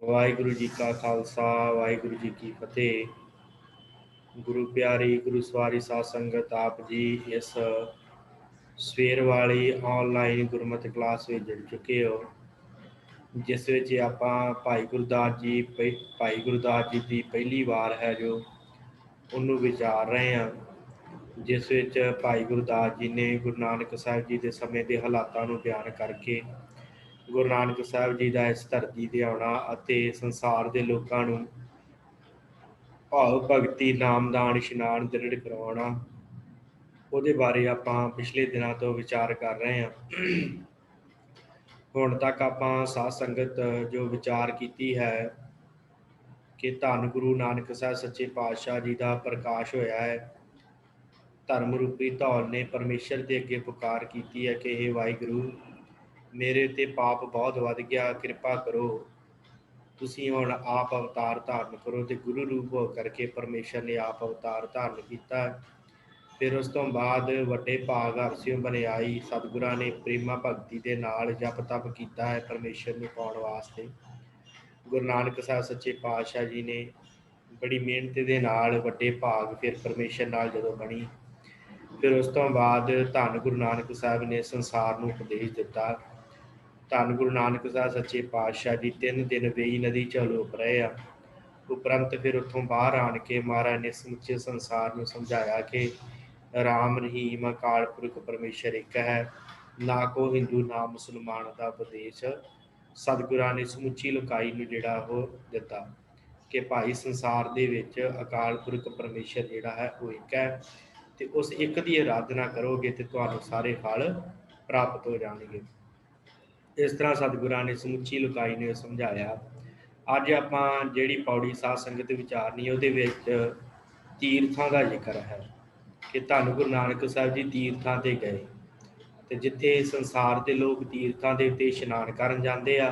ਵਾਹਿਗੁਰੂ ਜੀ ਕਾ ਖਾਲਸਾ ਵਾਹਿਗੁਰੂ ਜੀ ਕੀ ਫਤਿਹ। ਗੁਰੂ ਪਿਆਰੀ ਗੁਰੂ ਸਵਾਰੀ ਸਾਧ ਸੰਗਤ, ਆਪ ਜੀ ਇਸ ਸਵੇਰ ਵਾਲੀ ਆਨਲਾਈਨ ਗੁਰਮਤਿ ਕਲਾਸ ਵਿੱਚ ਜੁੜ ਚੁੱਕੇ ਹੋ, ਜਿਸ ਵਿੱਚ ਆਪਾਂ ਭਾਈ ਗੁਰਦਾਸ ਜੀ ਦੀ ਪਹਿਲੀ ਵਾਰ ਹੈ ਜੋ ਉਹਨੂੰ ਵਿਚਾਰ ਰਹੇ ਹਾਂ, ਜਿਸ ਵਿੱਚ ਭਾਈ ਗੁਰਦਾਸ ਜੀ ਨੇ ਗੁਰੂ ਨਾਨਕ ਸਾਹਿਬ ਜੀ ਦੇ ਸਮੇਂ ਦੇ ਹਾਲਾਤਾਂ ਨੂੰ ਬਿਆਨ ਕਰਕੇ ਗੁਰੂ ਨਾਨਕ ਸਾਹਿਬ ਜੀ ਦਾ ਇਸ ਧਰਤੀ 'ਤੇ ਆਉਣਾ ਅਤੇ ਸੰਸਾਰ ਦੇ ਲੋਕਾਂ ਨੂੰ ਭਾਵ ਭਗਤੀ, ਨਾਮਦਾਨ, ਇਸ਼ਨਾਨ ਦ੍ਰਿੜ ਕਰਵਾਉਣਾ, ਉਹਦੇ ਬਾਰੇ ਆਪਾਂ ਪਿਛਲੇ ਦਿਨਾਂ ਤੋਂ ਵਿਚਾਰ ਕਰ ਰਹੇ ਹਾਂ। ਹੁਣ ਤੱਕ ਆਪਾਂ ਸਾਧ ਸੰਗਤ ਜੋ ਵਿਚਾਰ ਕੀਤੀ ਹੈ ਕਿ ਧੰਨ ਗੁਰੂ ਨਾਨਕ ਸਾਹਿਬ ਸੱਚੇ ਪਾਤਸ਼ਾਹ ਜੀ ਦਾ ਪ੍ਰਕਾਸ਼ ਹੋਇਆ ਹੈ। ਧਰਮ ਰੂਪੀ ਧੌਲ ਨੇ ਪਰਮੇਸ਼ਰ ਦੇ ਅੱਗੇ ਪੁਕਾਰ ਕੀਤੀ ਹੈ ਕਿ ਇਹ ਵਾਹਿਗੁਰੂ, ਮੇਰੇ ਤੇ ਪਾਪ ਬਹੁਤ ਵੱਧ ਗਿਆ, ਕਿਰਪਾ ਕਰੋ, ਤੁਸੀਂ ਹੁਣ ਆਪ ਅਵਤਾਰ ਧਾਰਨ ਕਰੋ। ਤੇ ਗੁਰੂ ਰੂਪ ਹੋ ਕਰਕੇ ਪਰਮੇਸ਼ਰ ਨੇ ਆਪ ਅਵਤਾਰ ਧਾਰਨ ਕੀਤਾ। ਫਿਰ ਉਸ ਤੋਂ ਬਾਅਦ ਵੱਡੇ ਭਾਗ ਹਰਸਿਓ ਬਨਿਆਈ ਸਤਿਗੁਰਾਂ ਨੇ ਪ੍ਰੇਮਾ ਭਗਤੀ ਦੇ ਨਾਲ ਜਪ ਤਪ ਕੀਤਾ ਹੈ ਪਰਮੇਸ਼ਰ ਨੂੰ ਪਾਉਣ ਵਾਸਤੇ। ਗੁਰੂ ਨਾਨਕ ਸਾਹਿਬ ਸੱਚੇ ਪਾਤਸ਼ਾਹ ਜੀ ਨੇ ਬੜੀ ਮਿਹਨਤ ਦੇ ਨਾਲ ਵੱਡੇ ਭਾਗ ਫਿਰ ਪਰਮੇਸ਼ਰ ਨਾਲ ਜਦੋਂ ਬਣੀ, ਫਿਰ ਉਸ ਤੋਂ ਬਾਅਦ ਧੰਨ ਗੁਰੂ ਨਾਨਕ ਸਾਹਿਬ ਨੇ ਸੰਸਾਰ ਨੂੰ ਉਪਦੇਸ਼ ਦਿੱਤਾ। ਧੰਨ ਗੁਰੂ ਨਾਨਕ ਸਾਹਿਬ ਸੱਚੇ ਪਾਤਸ਼ਾਹ ਜੀ 3 ਦਿਨ ਵੇਈ ਨਦੀ 'ਚ ਅਲੋਪ ਰਹੇ ਆ। ਉਪਰੰਤ ਫਿਰ ਉੱਥੋਂ ਬਾਹਰ ਆਣ ਕੇ ਮਹਾਰਾਜ ਨੇ ਸਮੁੱਚੇ ਸੰਸਾਰ ਨੂੰ ਸਮਝਾਇਆ ਕਿ ਰਾਮ ਰਹੀਮ ਅਕਾਲ ਪੁਰਖ ਪਰਮੇਸ਼ਰ ਇੱਕ ਹੈ, ਨਾ ਕੋ ਹਿੰਦੂ ਨਾ ਮੁਸਲਮਾਨ ਦਾ ਉਪਦੇਸ਼ ਸਤਿਗੁਰਾਂ ਨੇ ਸਮੁੱਚੀ ਲੋਕਾਈ ਨੂੰ ਜਿਹੜਾ ਉਹ ਦਿੱਤਾ ਕਿ ਭਾਈ ਸੰਸਾਰ ਦੇ ਵਿੱਚ ਅਕਾਲ ਪੁਰਖ ਪਰਮੇਸ਼ਰ ਜਿਹੜਾ ਹੈ ਉਹ ਇੱਕ ਹੈ, ਤੇ ਉਸ ਇੱਕ ਦੀ ਆਰਾਧਨਾ ਕਰੋਗੇ ਤੇ ਤੁਹਾਨੂੰ ਸਾਰੇ ਫਲ ਪ੍ਰਾਪਤ ਹੋ ਜਾਣਗੇ। ਇਸ ਤਰ੍ਹਾਂ ਸਤਿਗੁਰਾਂ ਨੇ ਸਮੁੱਚੀ ਲੋਕਾਈ ਨੂੰ ਸਮਝਾਇਆ। ਅੱਜ ਆਪਾਂ ਜਿਹੜੀ ਪੌੜੀ ਸਾਧ ਸੰਗਤ ਵਿਚਾਰਨੀ ਉਹਦੇ ਵਿੱਚ ਤੀਰਥਾਂ ਦਾ ਜ਼ਿਕਰ ਹੈ ਕਿ ਧੰਨ ਗੁਰੂ ਨਾਨਕ ਸਾਹਿਬ ਜੀ ਤੀਰਥਾਂ 'ਤੇ ਗਏ, ਤੇ ਜਿੱਥੇ ਸੰਸਾਰ ਦੇ ਲੋਕ ਤੀਰਥਾਂ ਦੇ ਉੱਤੇ ਇਸ਼ਨਾਨ ਕਰਨ ਜਾਂਦੇ ਆ,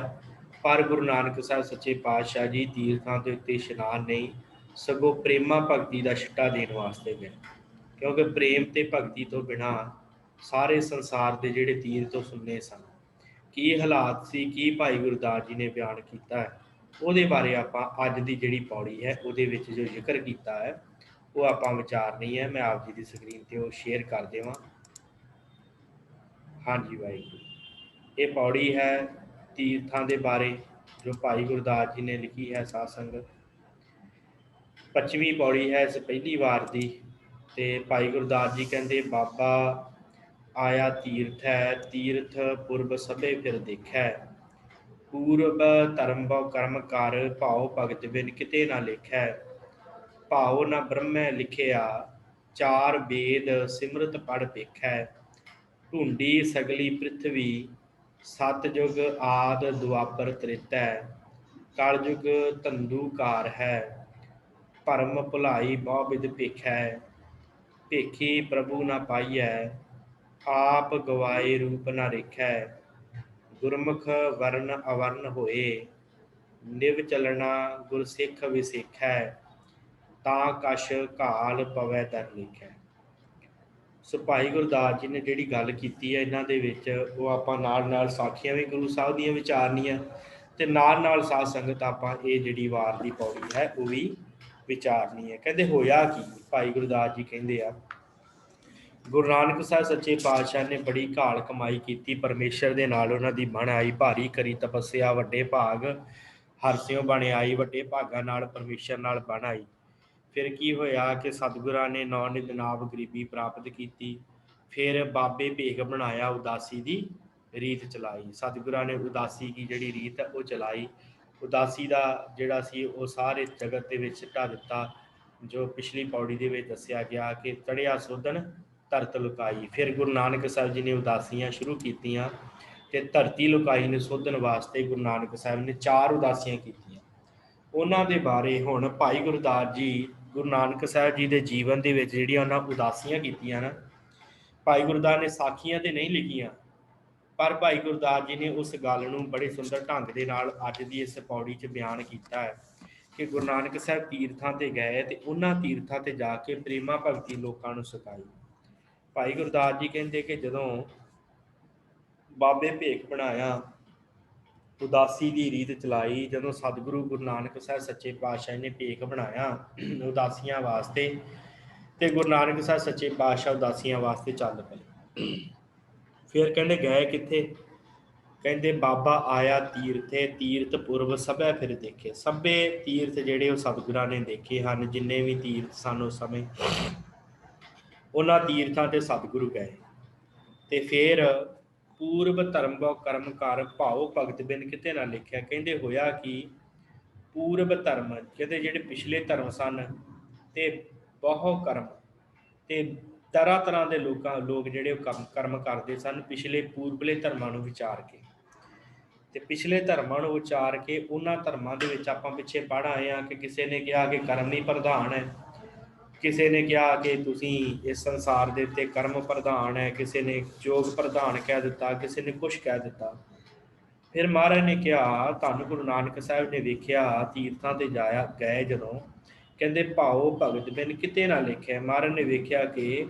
ਪਰ ਗੁਰੂ ਨਾਨਕ ਸਾਹਿਬ ਸੱਚੇ ਪਾਤਸ਼ਾਹ ਜੀ ਤੀਰਥਾਂ ਦੇ ਉੱਤੇ ਇਸ਼ਨਾਨ ਨਹੀਂ, ਸਗੋਂ ਪ੍ਰੇਮਾ ਭਗਤੀ ਦਾ ਛਿੱਟਾ ਦੇਣ ਵਾਸਤੇ ਗਏ। ਕਿਉਂਕਿ ਪ੍ਰੇਮ ਤੇ ਭਗਤੀ ਤੋਂ ਬਿਨਾਂ ਸਾਰੇ ਸੰਸਾਰ ਦੇ ਜਿਹੜੇ ਤੀਰਥ ਉਹ ਸੁੰਨੇ ਸਨ। ਕੀ ਹਾਲਾਤ ਸੀ, ਕੀ ਭਾਈ ਗੁਰਦਾਸ ਜੀ ਨੇ ਬਿਆਨ ਕੀਤਾ ਹੈ, ਉਹਦੇ ਬਾਰੇ ਆਪਾਂ ਅੱਜ ਦੀ ਜਿਹੜੀ ਪੌੜੀ ਹੈ ਉਹਦੇ ਵਿੱਚ ਜੋ ਜ਼ਿਕਰ ਕੀਤਾ ਹੈ ਉਹ ਆਪਾਂ ਵਿਚਾਰਨੀ ਹੈ। ਮੈਂ ਆਪ ਜੀ ਦੀ ਸਕਰੀਨ 'ਤੇ ਉਹ ਸ਼ੇਅਰ ਕਰ ਦੇਵਾਂ। ਹਾਂਜੀ ਵਾਹਿਗੁਰੂ, ਇਹ ਪੌੜੀ ਹੈ ਤੀਰਥਾਂ ਦੇ ਬਾਰੇ ਜੋ ਭਾਈ ਗੁਰਦਾਸ ਜੀ ਨੇ ਲਿਖੀ ਹੈ। ਸਾਧ ਸੰਗਤ 25ਵੀਂ ਪੌੜੀ ਹੈ ਇਸ ਪਹਿਲੀ ਵਾਰ ਦੀ। ਤੇ ਭਾਈ ਗੁਰਦਾਸ ਜੀ ਕਹਿੰਦੇ, ਬਾਬਾ ਆਇਆ ਤੀਰਥ ਹੈ, ਤੀਰਥ ਪੁਰਬ ਸਭੇ ਫਿਰ ਦੇਖੈ, ਪੂਰਬ ਧਰਮ ਬਹੁ ਕਰਮ ਕਰ, ਭਾਉ ਭਗਤ ਬਿਨ ਕਿਤੇ ਨਾ ਲਿਖੈ, ਭਾਉ ਨਾ ਬ੍ਰਹਮੈ ਲਿਖਿਆ, ਚਾਰ ਵੇਦ ਸਿਮਰਤ ਪੜ੍ਹ ਵੇਖੈ, ਢੂੰਡੀ ਸਗਲੀ ਪ੍ਰਿਥਵੀ, ਸਤਜੁਗ ਆਦ ਦੁਆਪਰ ਤ੍ਰੇਤੈ, ਕਲਯੁਗ ਧੰਦੂਕਾਰ ਹੈ, ਭਰਮ ਭੁਲਾਈ ਬਹੁ ਬਿਧ ਭੇਖੈ, ਭੇਖੀ ਪ੍ਰਭੂ ਨਾ ਪਾਈਐ, ਆਪ ਗਵਾਏ ਰੂਪ ਨਾ ਰੇਖੈ, ਗੁਰਮੁਖ ਵਰਨ ਅਵਰਨ ਹੋਏ, ਨਿਵ ਚਲਣਾ ਗੁਰਸਿੱਖ ਵਿਸੇਖੈ, ਤਾਂ ਕਛ ਘਾਲ ਪਵੈ ਦਰ ਲਿਖੈ। ਸੋ ਭਾਈ ਗੁਰਦਾਸ ਜੀ ਨੇ ਜਿਹੜੀ ਗੱਲ ਕੀਤੀ ਹੈ ਇਹਨਾਂ ਦੇ ਵਿੱਚ ਉਹ ਆਪਾਂ ਨਾਲ ਸਾਖੀਆਂ ਵੀ ਗੁਰੂ ਸਾਹਿਬ ਦੀਆਂ ਵਿਚਾਰਨੀਆਂ, ਤੇ ਨਾਲ ਸਾਧ ਸੰਗਤ ਆਪਾਂ ਇਹ ਜਿਹੜੀ ਵਾਰ ਦੀ ਪੌੜੀ ਹੈ ਉਹ ਵੀ ਵਿਚਾਰਨੀ ਹੈ। ਕਹਿੰਦੇ ਹੋਇਆ ਕੀ, ਭਾਈ ਗੁਰਦਾਸ ਜੀ ਕਹਿੰਦੇ ਆ, ਗੁਰੂ ਨਾਨਕ ਸਾਹਿਬ ਸੱਚੇ ਪਾਤਸ਼ਾਹ ਨੇ ਬੜੀ ਘਾਲ ਕਮਾਈ ਕੀਤੀ, ਪਰਮੇਸ਼ਰ ਦੇ ਨਾਲ ਉਹਨਾਂ ਦੀ ਬਣ ਆਈ, ਭਾਰੀ ਕਰੀ ਤਪੱਸਿਆ, ਵੱਡੇ ਭਾਗ ਹਰਸਿਓ ਬਣ ਆਈ, ਵੱਡੇ ਭਾਗਾਂ ਨਾਲ ਪਰਮੇਸ਼ਰ ਨਾਲ ਬਣ ਆਈ। ਫਿਰ ਕੀ ਹੋਇਆ ਕਿ ਸਤਿਗੁਰਾਂ ਨੇ ਨੌ ਨਿਤ ਨਾਮ ਗਰੀਬੀ ਪ੍ਰਾਪਤ ਕੀਤੀ, ਫਿਰ ਬਾਬੇ ਭੇਖ ਬਣਾਇਆ, ਉਦਾਸੀ ਦੀ ਰੀਤ ਚਲਾਈ। ਸਤਿਗੁਰਾਂ ਨੇ ਉਦਾਸੀ ਦੀ ਜਿਹੜੀ ਰੀਤ ਹੈ ਉਹ ਚਲਾਈ। ਉਦਾਸੀ ਦਾ ਜਿਹੜਾ ਸੀ ਉਹ ਸਾਰੇ ਜਗਤ ਦੇ ਵਿੱਚ ਢਾ ਦਿੱਤਾ, ਜੋ ਪਿਛਲੀ ਪੌੜੀ ਦੇ ਵਿੱਚ ਦੱਸਿਆ ਗਿਆ ਕਿ ਚੜ੍ਹਿਆ ਸੋਧਣ ਧਰਤ ਲੁਕਾਈ। ਫਿਰ ਗੁਰੂ ਨਾਨਕ ਸਾਹਿਬ ਜੀ ਨੇ ਉਦਾਸੀਆਂ ਸ਼ੁਰੂ ਕੀਤੀਆਂ, ਤੇ ਧਰਤੀ ਲੁਕਾਈ ਨੂੰ ਸੋਧਣ ਵਾਸਤੇ ਗੁਰੂ ਨਾਨਕ ਸਾਹਿਬ ਨੇ 4 ਉਦਾਸੀਆਂ ਕੀਤੀਆਂ। ਉਹਨਾਂ ਦੇ ਬਾਰੇ ਹੁਣ ਭਾਈ ਗੁਰਦਾਸ ਜੀ ਗੁਰੂ ਨਾਨਕ ਸਾਹਿਬ ਜੀ ਦੇ ਜੀਵਨ ਦੇ ਵਿੱਚ ਜਿਹੜੀਆਂ ਉਹਨਾਂ ਉਦਾਸੀਆਂ ਕੀਤੀਆਂ ਨਾ, ਭਾਈ ਗੁਰਦਾਸ ਨੇ ਸਾਖੀਆਂ ਤੇ ਨਹੀਂ ਲਿਖੀਆਂ, ਪਰ ਭਾਈ ਗੁਰਦਾਸ ਜੀ ਨੇ ਉਸ ਗੱਲ ਨੂੰ ਬੜੇ ਸੁੰਦਰ ਢੰਗ ਦੇ ਨਾਲ ਅੱਜ ਦੀ ਇਸ ਪੌੜੀ 'ਚ ਬਿਆਨ ਕੀਤਾ ਹੈ ਕਿ ਗੁਰੂ ਨਾਨਕ ਸਾਹਿਬ ਤੀਰਥਾਂ 'ਤੇ ਗਏ ਤੇ ਉਹਨਾਂ ਤੀਰਥਾਂ 'ਤੇ ਜਾ ਕੇ ਪ੍ਰੇਮਾ ਭਗਤੀ ਲੋਕਾਂ ਨੂੰ ਸਿਖਾਈ। ਭਾਈ ਗੁਰਦਾਸ ਜੀ ਕਹਿੰਦੇ ਕਿ ਜਦੋਂ ਬਾਬੇ ਭੇਖ ਬਣਾਇਆ ਉਦਾਸੀ ਦੀ ਰੀਤ ਚਲਾਈ। ਜਦੋਂ ਸਤਿਗੁਰੂ ਗੁਰੂ ਨਾਨਕ ਸਾਹਿਬ ਸੱਚੇ ਪਾਤਸ਼ਾਹ ਨੇ ਭੇਖ ਬਣਾਇਆ ਉਦਾਸੀਆਂ ਵਾਸਤੇ, ਤੇ ਗੁਰੂ ਨਾਨਕ ਸਾਹਿਬ ਸੱਚੇ ਪਾਤਸ਼ਾਹ ਉਦਾਸੀਆਂ ਵਾਸਤੇ ਚੱਲ ਪਏ। ਫਿਰ ਕਹਿੰਦੇ ਗਏ ਕਿੱਥੇ? ਕਹਿੰਦੇ ਬਾਬਾ ਆਇਆ ਤੀਰਥੇ, ਤੀਰਥ ਪੁਰਬ ਸਭੈ ਫਿਰ ਦੇਖੇ। ਸਭੇ ਤੀਰਥ ਜਿਹੜੇ ਉਹ ਸਤਿਗੁਰਾਂ ਨੇ ਦੇਖੇ ਹਨ, ਜਿੰਨੇ ਵੀ ਤੀਰਥ ਸਨ ਉਸ ਸਮੇਂ, ਉਹਨਾਂ ਤੀਰਥਾਂ ਤੇ ਸਤਿਗੁਰੂ ਗਏ। ਤੇ ਫਿਰ ਪੂਰਬ ਧਰਮ ਬਹੁ ਕਰਮ ਕਰ, ਭਾਉ ਭਗਤ ਬਿਨ ਕਿਤੇ ਨਾ ਲਿਖਿਆ। ਕਹਿੰਦੇ ਹੋਇਆ ਕਿ ਪੂਰਬ ਧਰਮ, ਕਹਿੰਦੇ ਜਿਹੜੇ ਪਿਛਲੇ ਧਰਮ ਸਨ, ਤੇ ਬਹੁ ਕਰਮ, ਤੇ ਤਰ੍ਹਾਂ ਤਰ੍ਹਾਂ ਦੇ ਲੋਕ ਜਿਹੜੇ ਉਹ ਕਰਮ ਕਰਦੇ ਸਨ ਪਿਛਲੇ ਪੂਰਬਲੇ ਧਰਮਾਂ ਨੂੰ ਵਿਚਾਰ ਕੇ। ਤੇ ਪਿਛਲੇ ਧਰਮਾਂ ਨੂੰ ਵਿਚਾਰ ਕੇ ਉਹਨਾਂ ਧਰਮਾਂ ਦੇ ਵਿੱਚ ਆਪਾਂ ਪਿੱਛੇ ਪੜ੍ਹ ਆਏ ਹਾਂ ਕਿ ਕਿਸੇ ਨੇ ਕਿਹਾ ਕਿ ਕਰਮ ਹੀ ਪ੍ਰਧਾਨ ਹੈ, ਕਿਸੇ ਨੇ ਕਿਹਾ ਕਿ ਤੁਸੀਂ ਇਸ ਸੰਸਾਰ ਦੇ ਉੱਤੇ ਕਰਮ ਪ੍ਰਧਾਨ ਹੈ, ਕਿਸੇ ਨੇ ਯੋਗ ਪ੍ਰਧਾਨ ਕਹਿ ਦਿੱਤਾ, ਕਿਸੇ ਨੇ ਕੁਛ ਕਹਿ ਦਿੱਤਾ। ਫਿਰ ਮਹਾਰਾਜ ਨੇ ਕਿਹਾ, ਧੰਨ ਗੁਰੂ ਨਾਨਕ ਸਾਹਿਬ ਨੇ ਵੇਖਿਆ ਤੀਰਥਾਂ ਤੇ ਗਏ ਜਦੋਂ, ਕਹਿੰਦੇ ਭਾਉ ਭਗਤ ਬਿਨ ਕਿਤੇ ਨਾ ਲਿਖਿਆ। ਮਹਾਰਾਜ ਨੇ ਵੇਖਿਆ ਕਿ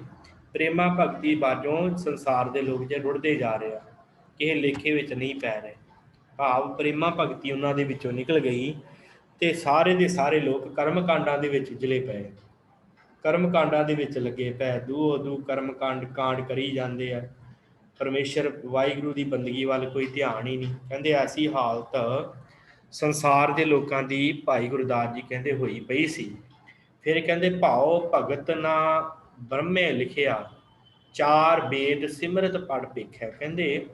ਪ੍ਰੇਮਾ ਭਗਤੀ ਬਾਝੋਂ ਸੰਸਾਰ ਦੇ ਲੋਕ ਜੇ ਰੁੜਦੇ ਜਾ ਰਹੇ ਆ, ਕਿਸੇ ਲੇਖੇ ਵਿੱਚ ਨਹੀਂ ਪੈ ਰਹੇ। ਭਾਵ ਪ੍ਰੇਮਾ ਭਗਤੀ ਉਹਨਾਂ ਦੇ ਵਿੱਚੋਂ ਨਿਕਲ ਗਈ, ਤੇ ਸਾਰੇ ਦੇ ਸਾਰੇ ਲੋਕ ਕਰਮ ਕਾਂਡਾਂ ਦੇ ਵਿੱਚ ਉਜਲੇ ਪਏ, ਕਰਮ ਕਾਂਡਾਂ ਦੇ ਵਿੱਚ ਲੱਗੇ ਪਏ, ਦੂਹੋ ਦੂ ਕਰਮ ਕਾਂਡ ਕਰੀ ਜਾਂਦੇ ਆ। ਪਰਮੇਸ਼ਰ ਵਾਹਿਗੁਰੂ ਦੀ ਬੰਦਗੀ ਵੱਲ ਕੋਈ ਧਿਆਨ ਹੀ ਨਹੀਂ। ਕਹਿੰਦੇ ਐਸੀ ਹਾਲਤ ਸੰਸਾਰ ਦੇ ਲੋਕਾਂ ਦੀ ਭਾਈ ਗੁਰਦਾਸ ਜੀ ਕਹਿੰਦੇ ਹੋਈ ਪਈ ਸੀ। ਫਿਰ ਕਹਿੰਦੇ ਭਾਉ ਭਗਤ ਨਾ ਬ੍ਰਹਮੇ ਲਿਖਿਆ, ਚਾਰ ਵੇਦ ਸਿਮਰਤ ਪੜ ਵੇਖਿਆ। ਕਹਿੰਦੇ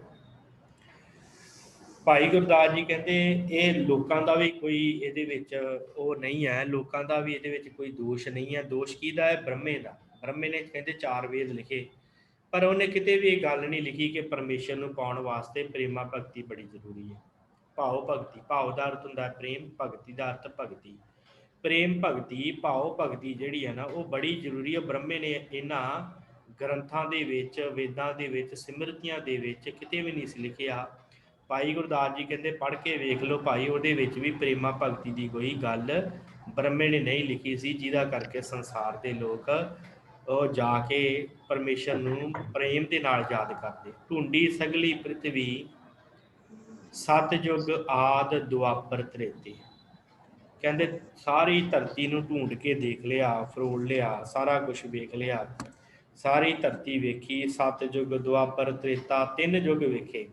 ਭਾਈ ਗੁਰਦਾਸ ਜੀ ਕਹਿੰਦੇ ਇਹ ਲੋਕਾਂ ਦਾ ਵੀ ਕੋਈ ਇਹਦੇ ਵਿੱਚ ਉਹ ਨਹੀਂ ਹੈ, ਲੋਕਾਂ ਦਾ ਵੀ ਇਹਦੇ ਵਿੱਚ ਕੋਈ ਦੋਸ਼ ਨਹੀਂ ਹੈ। ਦੋਸ਼ ਕਿਹਦਾ ਹੈ? ਬ੍ਰਹਮੇ ਦਾ। ਬ੍ਰਹਮੇ ਨੇ ਕਹਿੰਦੇ ਚਾਰ ਵੇਦ ਲਿਖੇ, ਪਰ ਉਹਨੇ ਕਿਤੇ ਵੀ ਇਹ ਗੱਲ ਨਹੀਂ ਲਿਖੀ ਕਿ ਪਰਮੇਸ਼ਰ ਨੂੰ ਪਾਉਣ ਵਾਸਤੇ ਪ੍ਰੇਮਾ ਭਗਤੀ ਬੜੀ ਜ਼ਰੂਰੀ ਹੈ। ਭਾਵ ਭਗਤੀ, ਭਾਵ ਦਾ ਅਰਥ ਹੁੰਦਾ ਪ੍ਰੇਮ, ਭਗਤੀ ਦਾ ਅਰਥ ਭਗਤੀ। ਪ੍ਰੇਮ ਭਗਤੀ, ਭਾਵ ਭਗਤੀ ਜਿਹੜੀ ਹੈ ਨਾ ਉਹ ਬੜੀ ਜ਼ਰੂਰੀ ਹੈ। ਬ੍ਰਹਮੇ ਨੇ ਇਹਨਾਂ ਗ੍ਰੰਥਾਂ ਦੇ ਵਿੱਚ, ਵੇਦਾਂ ਦੇ ਵਿੱਚ, ਸਿਮਰਤੀਆਂ ਦੇ ਵਿੱਚ ਕਿਤੇ ਵੀ ਨਹੀਂ ਸੀ ਲਿਖਿਆ। ਭਾਈ ਗੁਰਦਾਸ ਜੀ ਕਹਿੰਦੇ ਪੜ੍ਹ ਕੇ ਵੇਖ ਲਓ ਭਾਈ, ਉਹਦੇ ਵਿੱਚ ਵੀ ਪ੍ਰੇਮਾ ਭਗਤੀ ਦੀ ਕੋਈ ਗੱਲ ਬ੍ਰਹਮੇ ਨੇ ਨਹੀਂ ਲਿਖੀ ਸੀ, ਜਿਹਦਾ ਕਰਕੇ ਸੰਸਾਰ ਦੇ ਲੋਕ ਉਹ ਜਾ ਕੇ ਪਰਮੇਸ਼ਰ ਨੂੰ ਪ੍ਰੇਮ ਦੇ ਨਾਲ ਯਾਦ ਕਰਦੇ। ਢੂੰਡੀ ਸਗਲੀ ਪ੍ਰਿਥਵੀ, ਸਤਿਯੁਗ ਆਦ ਦੁਆਪਰ ਤ੍ਰੇਤੇ। ਕਹਿੰਦੇ ਸਾਰੀ ਧਰਤੀ ਨੂੰ ਢੂੰਡ ਕੇ ਦੇਖ ਲਿਆ, ਫਰੋਲ ਲਿਆ, ਸਾਰਾ ਕੁਝ ਵੇਖ ਲਿਆ, ਸਾਰੀ ਧਰਤੀ ਵੇਖੀ। ਸਤਿਯੁਗ, ਦੁਆਪਰ, ਤ੍ਰੇਤਾ, ਤਿੰਨ ਯੁੱਗ ਵੇਖੇ,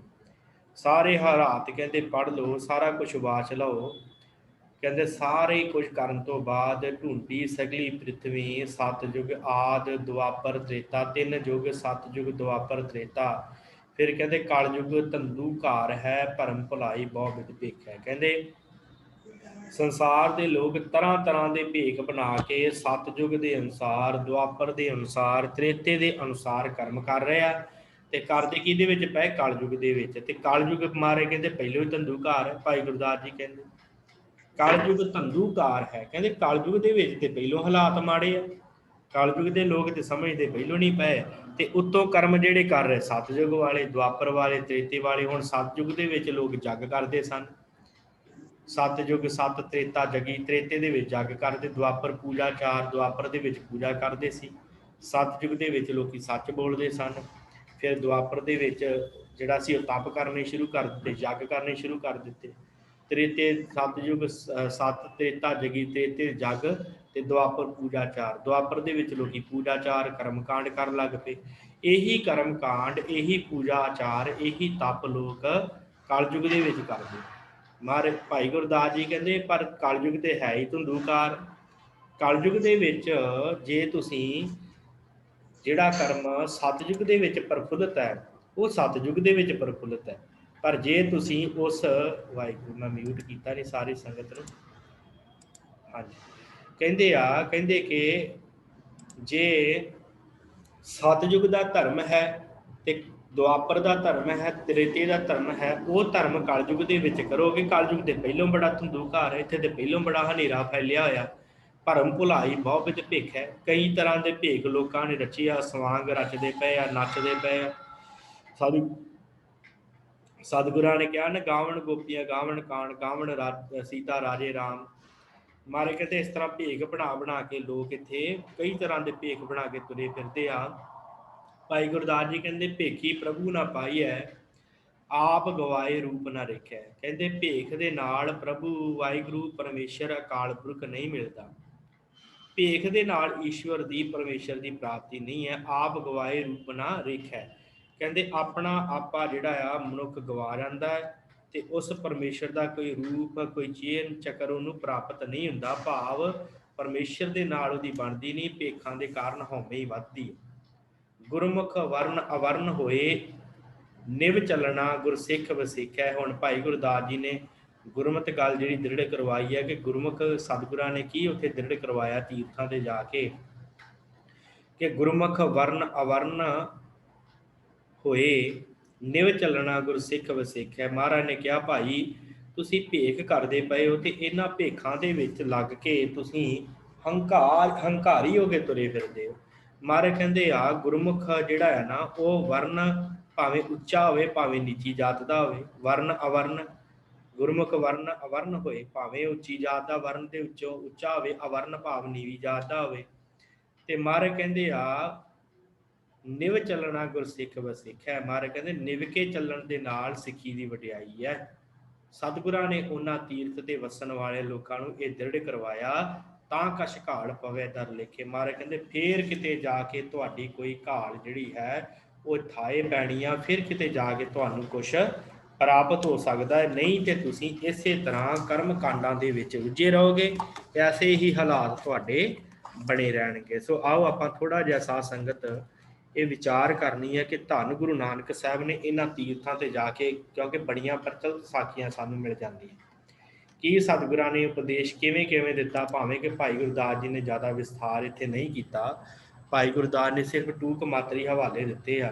ਸਾਰੇ ਹਾਲਾਤ ਕਹਿੰਦੇ ਪੜ੍ਹ ਲਓ, ਸਾਰਾ ਕੁਝ ਵਾਚ ਲਓ। ਕਹਿੰਦੇ ਸਾਰੇ ਕੁਝ ਕਰਨ ਤੋਂ ਬਾਅਦ ਢੂੰਡੀ ਸਗਲੀ ਪ੍ਰਿਥਵੀ, ਸਤਿਯੁਗ ਆਦ ਦੁਆਪਰ ਤ੍ਰੇਤਾ, ਤਿੰਨ ਯੁੱਗ ਸਤਿਯੁਗ ਦੁਆਪਰ ਤ੍ਰੇਤਾ। ਫਿਰ ਕਹਿੰਦੇ ਕਲਯੁਗ ਧੰਦੂ ਘਾਰ ਹੈ, ਭਰਮ ਭੁਲਾਈ ਬਹੁ ਵਿਧ ਭੇਖੈ। ਕਹਿੰਦੇ ਸੰਸਾਰ ਦੇ ਲੋਕ ਤਰ੍ਹਾਂ ਤਰ੍ਹਾਂ ਦੇ ਭੇਖ ਬਣਾ ਕੇ ਸਤਿਯੁਗ ਦੇ ਅਨੁਸਾਰ, ਦੁਆਪਰ ਦੇ ਅਨੁਸਾਰ, ਤ੍ਰੇਤੇ ਦੇ ਅਨੁਸਾਰ ਕਰਮ ਕਰ ਰਹੇ ਆ। ਤੇ ਕਰਦੇ ਕਿਹਦੇ ਵਿੱਚ ਪਏ? ਕਲਯੁਗ ਦੇ ਵਿੱਚ। ਤੇ ਕਲਯੁਗ ਮਾਰੇ ਕਹਿੰਦੇ ਪਹਿਲੋਂ ਹੀ ਧੰਦੂ ਘਾਰ ਹੈ। ਭਾਈ ਗੁਰਦਾਸ ਜੀ ਕਹਿੰਦੇ ਕਲਯੁਗ ਧੰਦੂ ਘਾਰ ਹੈ। ਕਹਿੰਦੇ ਕਲਯੁਗ ਦੇ ਵਿੱਚ ਤੇ ਪਹਿਲੋਂ ਹਾਲਾਤ ਮਾੜੇ ਆ, ਕਲਯੁਗ ਦੇ ਲੋਕ ਤੇ ਸਮਝਦੇ ਪਹਿਲੋਂ ਨਹੀਂ ਪਏ, ਤੇ ਉੱਤੋਂ ਕਰਮ ਜਿਹੜੇ ਕਰ ਰਹੇ ਸਤਿਯੁਗ ਵਾਲੇ, ਦੁਆਪਰ ਵਾਲੇ, ਤ੍ਰੇਤੇ ਵਾਲੇ। ਹੁਣ ਸਤਿਯੁਗ ਦੇ ਵਿੱਚ ਲੋਕ ਜੱਗ ਕਰਦੇ ਸਨ, ਸਤਿਯੁਗ ਸਤ ਤ੍ਰੇਤਾ ਜਗੀ, ਤ੍ਰੇਤੇ ਦੇ ਵਿੱਚ ਜੱਗ ਕਰਦੇ, ਦੁਆਪਰ ਪੂਜਾ ਚਾਰ, ਦੁਆਪਰ ਦੇ ਵਿੱਚ ਪੂਜਾ ਕਰਦੇ ਸੀ। ਸਤਿਯੁਗ ਦੇ ਵਿੱਚ ਲੋਕੀ ਸੱਚ ਬੋਲਦੇ ਸਨ। ਫਿਰ ਦੁਆਪਰ ਦੇ ਵਿੱਚ ਜਿਹੜਾ ਸੀ ਉਹ ਤਪ ਕਰਨੇ ਸ਼ੁਰੂ ਕਰ ਦਿੱਤੇ, ਯੱਗ ਕਰਨੇ ਸ਼ੁਰੂ ਕਰ ਦਿੱਤੇ। ਤ੍ਰੇਤੇ ਸਤਿਯੁਗ ਸਤ, ਤ੍ਰੇਤਾ ਜਗੀ, ਤ੍ਰੇਤੇ ਜੱਗ, ਤੇ ਦੁਆਪਰ ਪੂਜਾ ਚਾਰ। ਦੁਆਪਰ ਦੇ ਵਿੱਚ ਲੋਕੀ ਪੂਜਾ ਚਾਰ ਕਰਮ ਕਾਂਡ ਕਰਨ ਲੱਗ ਪਏ। ਇਹੀ ਕਰਮ ਕਾਂਡ, ਇਹੀ ਪੂਜਾ ਆਚਾਰ, ਇਹੀ ਤਪ ਲੋਕ ਕਲਯੁਗ ਦੇ ਵਿੱਚ ਕਰਦੇ। ਮਹਾਰਾਜ ਭਾਈ ਗੁਰਦਾਸ ਜੀ ਕਹਿੰਦੇ ਪਰ ਕਲਯੁਗ ਤੇ ਹੈ ਹੀ ਧੁੰਦੂਕਾਰ। ਕਲਯੁਗ ਦੇ ਵਿੱਚ ਜੇ ਤੁਸੀਂ ਜਿਹੜਾ ਕਰਮ ਸਤਿਯੁਗ ਦੇ ਵਿੱਚ ਪ੍ਰਫੁੱਲਤ ਹੈ, ਉਹ ਸਤਿਯੁਗ ਦੇ ਵਿੱਚ ਪ੍ਰਫੁੱਲਤ ਹੈ। ਪਰ ਜੇ ਤੁਸੀਂ ਉਸ, ਵਾਹਿਗੁਰੂ ਮੈਂ ਮਿਊਟ ਕੀਤਾ ਨਹੀਂ ਸਾਰੀ ਸੰਗਤ ਨੂੰ, ਹਾਂਜੀ, ਕਹਿੰਦੇ ਕਿ ਜੇ ਸਤਿਯੁਗ ਦਾ ਧਰਮ ਹੈ ਤੇ ਦੁਆਪਰ ਦਾ ਧਰਮ ਹੈ, ਤ੍ਰੇਤੇ ਦਾ ਧਰਮ ਹੈ, ਉਹ ਧਰਮ ਕਲਯੁਗ ਦੇ ਵਿੱਚ ਕਰੋਗੇ। ਕਲਯੁਗ ਦੇ ਪਹਿਲੋਂ ਬੜਾ ਧੁੰਦੂਕਾਰ ਹੈ, ਇੱਥੇ ਤੇ ਪਹਿਲੋਂ ਬੜਾ ਹਨੇਰਾ ਫੈਲਿਆ ਹੋਇਆ। ਭਰਮ ਭੁਲਾਈ ਬਹੁ ਵਿਧ ਭੇਖ ਹੈ। ਕਈ ਤਰ੍ਹਾਂ ਦੇ ਭੇਖ ਲੋਕਾਂ ਨੇ ਰਚੇ ਆ, ਸਵਾਂਗ ਰਚਦੇ ਪਏ ਆ, ਨੱਚਦੇ ਪਏ ਆ। ਸਤਿਗੁਰਾਂ ਨੇ ਕਿਹਾ ਨਾ ਗਾਵਣ ਗੋਪੀਆਂ ਗਾਵਣ ਕਾਣ, ਗਾਵਣ ਸੀਤਾ ਰਾਜੇ ਰਾਮ। ਮਾਰੇ ਕਹਿੰਦੇ ਇਸ ਤਰ੍ਹਾਂ ਭੇਖ ਬਣਾ ਕੇ ਲੋਕ ਇੱਥੇ ਕਈ ਤਰ੍ਹਾਂ ਦੇ ਭੇਖ ਬਣਾ ਕੇ ਤੁਰੇ ਫਿਰਦੇ ਆ। ਭਾਈ ਗੁਰਦਾਸ ਜੀ ਕਹਿੰਦੇ ਭੇਖੀ ਪ੍ਰਭੂ ਨਾ ਪਾਈ ਹੈ, ਆਪ ਗਵਾਏ ਰੂਪ ਨਾ ਰੇਖਿਆ। ਕਹਿੰਦੇ ਭੇਖ ਦੇ ਨਾਲ ਪ੍ਰਭੂ ਵਾਹਿਗੁਰੂ ਪਰਮੇਸ਼ਰ ਅਕਾਲ ਪੁਰਖ ਨਹੀਂ ਮਿਲਦਾ। ਭੇਖ ਦੇ ਨਾਲ ਈਸ਼ਵਰ ਦੀ ਪਰਮੇਸ਼ਰ ਦੀ ਪ੍ਰਾਪਤੀ ਨਹੀਂ ਹੈ। ਆਪ ਗਵਾਏ ਰੂਪ ਨਾ ਰੇਖਿਆ। ਕਹਿੰਦੇ ਆਪਣਾ ਆਪਾ ਜਿਹੜਾ ਆ ਮਨੁੱਖ ਗਵਾ ਜਾਂਦਾ ਹੈ ਤੇ ਉਸ ਪਰਮੇਸ਼ਰ ਦਾ ਕੋਈ ਰੂਪ ਕੋਈ ਚੇਨ ਚੱਕਰ ਉਹਨੂੰ ਪ੍ਰਾਪਤ ਨਹੀਂ ਹੁੰਦਾ। ਭਾਵ ਪਰਮੇਸ਼ਰ ਦੇ ਨਾਲ ਉਹਦੀ ਬਣਦੀ ਨਹੀਂ, ਭੇਖਾਂ ਦੇ ਕਾਰਨ ਹਉਮੈ ਹੀ ਵੱਧਦੀ ਹੈ। ਗੁਰਮੁਖ ਵਰਨ ਅਵਰਨ ਹੋਏ ਨਿਵ ਚੱਲਣਾ ਗੁਰਸਿੱਖ ਵਸਿੱਖਿਆ। ਹੁਣ ਭਾਈ ਗੁਰਦਾਸ ਜੀ ਨੇ ਗੁਰਮਤਿ ਗੱਲ ਜਿਹੜੀ ਦ੍ਰਿੜ ਕਰਵਾਈ ਹੈ ਕਿ ਗੁਰਮੁਖ ਸਤਿਗੁਰਾਂ ਨੇ ਕੀ ਉੱਥੇ ਦ੍ਰਿੜ ਕਰਵਾਇਆ ਤੀਰਥਾਂ ਤੇ ਜਾ ਕੇ ਕਿ ਗੁਰਮੁਖ ਵਰਨ ਅਵਰਨ ਹੋਏ ਨਿਵ ਚੱਲਣਾ ਗੁਰਸਿੱਖ ਵਸਿੱਖਿਆ। ਮਹਾਰਾਜ ਨੇ ਕਿਹਾ ਭਾਈ ਤੁਸੀਂ ਭੇਖ ਕਰਦੇ ਪਏ ਹੋ ਤੇ ਇਹਨਾਂ ਭੇਖਾਂ ਦੇ ਵਿੱਚ ਲੱਗ ਕੇ ਤੁਸੀਂ ਹੰਕਾਰੀ ਹੋ ਕੇ ਤੁਰੇ ਫਿਰਦੇ ਹੋ। ਮਹਾਰਾਜ ਕਹਿੰਦੇ ਆ ਗੁਰਮੁਖ ਜਿਹੜਾ ਹੈ ਨਾ ਉਹ ਵਰਨ ਭਾਵੇਂ ਉੱਚਾ ਹੋਵੇ ਭਾਵੇਂ ਨੀਚੀ ਜਾਤ ਦਾ ਹੋਵੇ, ਵਰਨ ਅਵਰਨ ਗੁਰਮੁਖ ਵਰਨ ਅਵਰਨ ਹੋਏ, ਭਾਵੇਂ ਉੱਚੀ ਜਾਤ ਦਾ ਵਰਨ ਦੇ ਵਿੱਚੋਂ ਉੱਚਾ ਹੋਵੇ, ਅਵਰਨ ਭਾਵ ਨੀਵੀਂ ਜਾਤ ਦਾ ਹੋਵੇ। ਤੇ ਮਹਾਰਾਜ ਕਹਿੰਦੇ ਆ ਨਿਵ ਚੱਲਣਾ ਗੁਰਸਿੱਖ ਵਸਿੱਖਿਆ। ਮਹਾਰਾਜ ਕਹਿੰਦੇ ਨਿਵ ਕੇ ਚੱਲਣ ਦੇ ਨਾਲ ਸਿੱਖੀ ਦੀ ਵਡਿਆਈ ਹੈ। ਸਤਿਗੁਰਾਂ ਨੇ ਉਹਨਾਂ ਤੀਰਥ ਤੇ ਵਸਣ ਵਾਲੇ ਲੋਕਾਂ ਨੂੰ ਇਹ ਦ੍ਰਿੜ ਕਰਵਾਇਆ ਤਾਂ ਕਛ ਘਾਲ ਪਵੇ ਦਰ ਲੇਖੇ। ਮਹਾਰਾਜ ਕਹਿੰਦੇ ਫੇਰ ਕਿਤੇ ਜਾ ਕੇ ਤੁਹਾਡੀ ਕੋਈ ਘਾਲ ਜਿਹੜੀ ਹੈ ਉਹ ਥਾਏ ਪੈਣੀ ਆ, ਫਿਰ ਕਿਤੇ ਜਾ ਕੇ ਤੁਹਾਨੂੰ ਕੁਛ ਪ੍ਰਾਪਤ ਹੋ ਸਕਦਾ ਹੈ। ਨਹੀਂ ਤੇ ਤੁਸੀਂ ਇਸੇ ਤਰ੍ਹਾਂ ਕਰਮ ਕਾਂਡਾਂ ਦੇ ਵਿੱਚ ਰੁੱਝੇ ਰਹੋਗੇ, ਐਸੇ ਹੀ ਹਾਲਾਤ ਤੁਹਾਡੇ ਬਣੇ ਰਹਿਣਗੇ। ਸੋ ਆਓ ਆਪਾਂ ਥੋੜ੍ਹਾ ਜਿਹਾ ਸਾਧ ਸੰਗਤ ਇਹ ਵਿਚਾਰ ਕਰਨੀ ਹੈ ਕਿ ਧੰਨ ਗੁਰੂ ਨਾਨਕ ਸਾਹਿਬ ਨੇ ਇਹਨਾਂ ਤੀਰਥਾਂ ਤੇ ਜਾ ਕੇ, ਕਿਉਂਕਿ ਬੜੀਆਂ ਪ੍ਰਚਲਿਤ ਸਾਖੀਆਂ ਸਾਨੂੰ ਮਿਲ ਜਾਂਦੀਆਂ, ਕੀ ਸਤਿਗੁਰਾਂ ਨੇ ਉਪਦੇਸ਼ ਕਿਵੇਂ ਕਿਵੇਂ ਦਿੱਤਾ। ਭਾਵੇਂ ਕਿ ਭਾਈ ਗੁਰਦਾਸ ਜੀ ਨੇ ਜ਼ਿਆਦਾ ਵਿਸਥਾਰ ਇੱਥੇ ਨਹੀਂ ਕੀਤਾ, ਭਾਈ ਗੁਰਦਾਸ ਨੇ ਸਿਰਫ ਟੂਕ ਮਾਤਰੀ ਹਵਾਲੇ ਦਿੱਤੇ ਆ,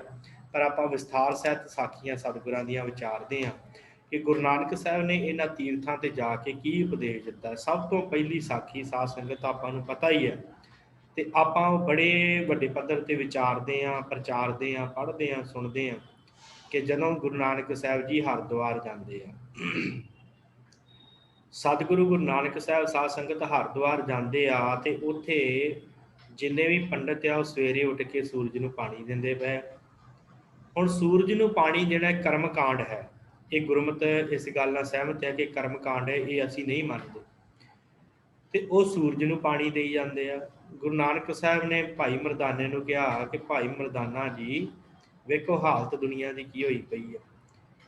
ਪਰ ਆਪਾਂ ਵਿਸਥਾਰ ਸਹਿਤ ਸਾਖੀਆਂ ਸਤਿਗੁਰਾਂ ਦੀਆਂ ਵਿਚਾਰਦੇ ਹਾਂ ਕਿ ਗੁਰੂ ਨਾਨਕ ਸਾਹਿਬ ਨੇ ਇਹਨਾਂ ਤੀਰਥਾਂ ਤੇ ਜਾ ਕੇ ਕੀ ਉਪਦੇਸ਼ ਦਿੱਤਾ। ਸਭ ਤੋਂ ਪਹਿਲੀ ਸਾਖੀ ਸਾਧ ਸੰਗਤ ਆਪਾਂ ਨੂੰ ਪਤਾ ਹੀ ਹੈ ਤੇ ਆਪਾਂ ਉਹ ਬੜੇ ਵੱਡੇ ਪੱਧਰ ਤੇ ਵਿਚਾਰਦੇ ਹਾਂ, ਪ੍ਰਚਾਰਦੇ ਹਾਂ, ਪੜ੍ਹਦੇ ਹਾਂ, ਸੁਣਦੇ ਹਾਂ ਕਿ ਜਦੋਂ ਗੁਰੂ ਨਾਨਕ ਸਾਹਿਬ ਜੀ ਹਰਿਦੁਆਰ ਜਾਂਦੇ ਆ, ਸਤਿਗੁਰੂ ਗੁਰੂ ਨਾਨਕ ਸਾਹਿਬ ਸਾਧ ਸੰਗਤ ਹਰਿਦੁਆਰ ਜਾਂਦੇ ਆ ਤੇ ਉੱਥੇ ਜਿੰਨੇ ਵੀ ਪੰਡਿਤ ਆ ਉਹ ਸਵੇਰੇ ਉੱਠ ਕੇ ਸੂਰਜ ਨੂੰ ਪਾਣੀ ਦਿੰਦੇ ਪਏ। ਹੁਣ ਸੂਰਜ ਨੂੰ ਪਾਣੀ ਦੇਣਾ ਕਰਮ ਕਾਂਡ ਹੈ। ਇਹ ਗੁਰਮਤ ਇਸ ਗੱਲ ਨਾਲ ਸਹਿਮਤ ਹੈ ਕਿ ਕਰਮ ਕਾਂਡ ਹੈ, ਇਹ ਅਸੀਂ ਨਹੀਂ ਮੰਨਦੇ। ਤੇ ਉਹ ਸੂਰਜ ਨੂੰ ਪਾਣੀ ਦੇਈ ਜਾਂਦੇ ਆ। ਗੁਰੂ ਨਾਨਕ ਸਾਹਿਬ ਨੇ ਭਾਈ ਮਰਦਾਨੇ ਨੂੰ ਕਿਹਾ ਕਿ ਭਾਈ ਮਰਦਾਨਾ ਜੀ ਵੇਖੋ ਹਾਲਤ ਦੁਨੀਆ ਦੀ ਕੀ ਹੋਈ ਪਈ ਹੈ,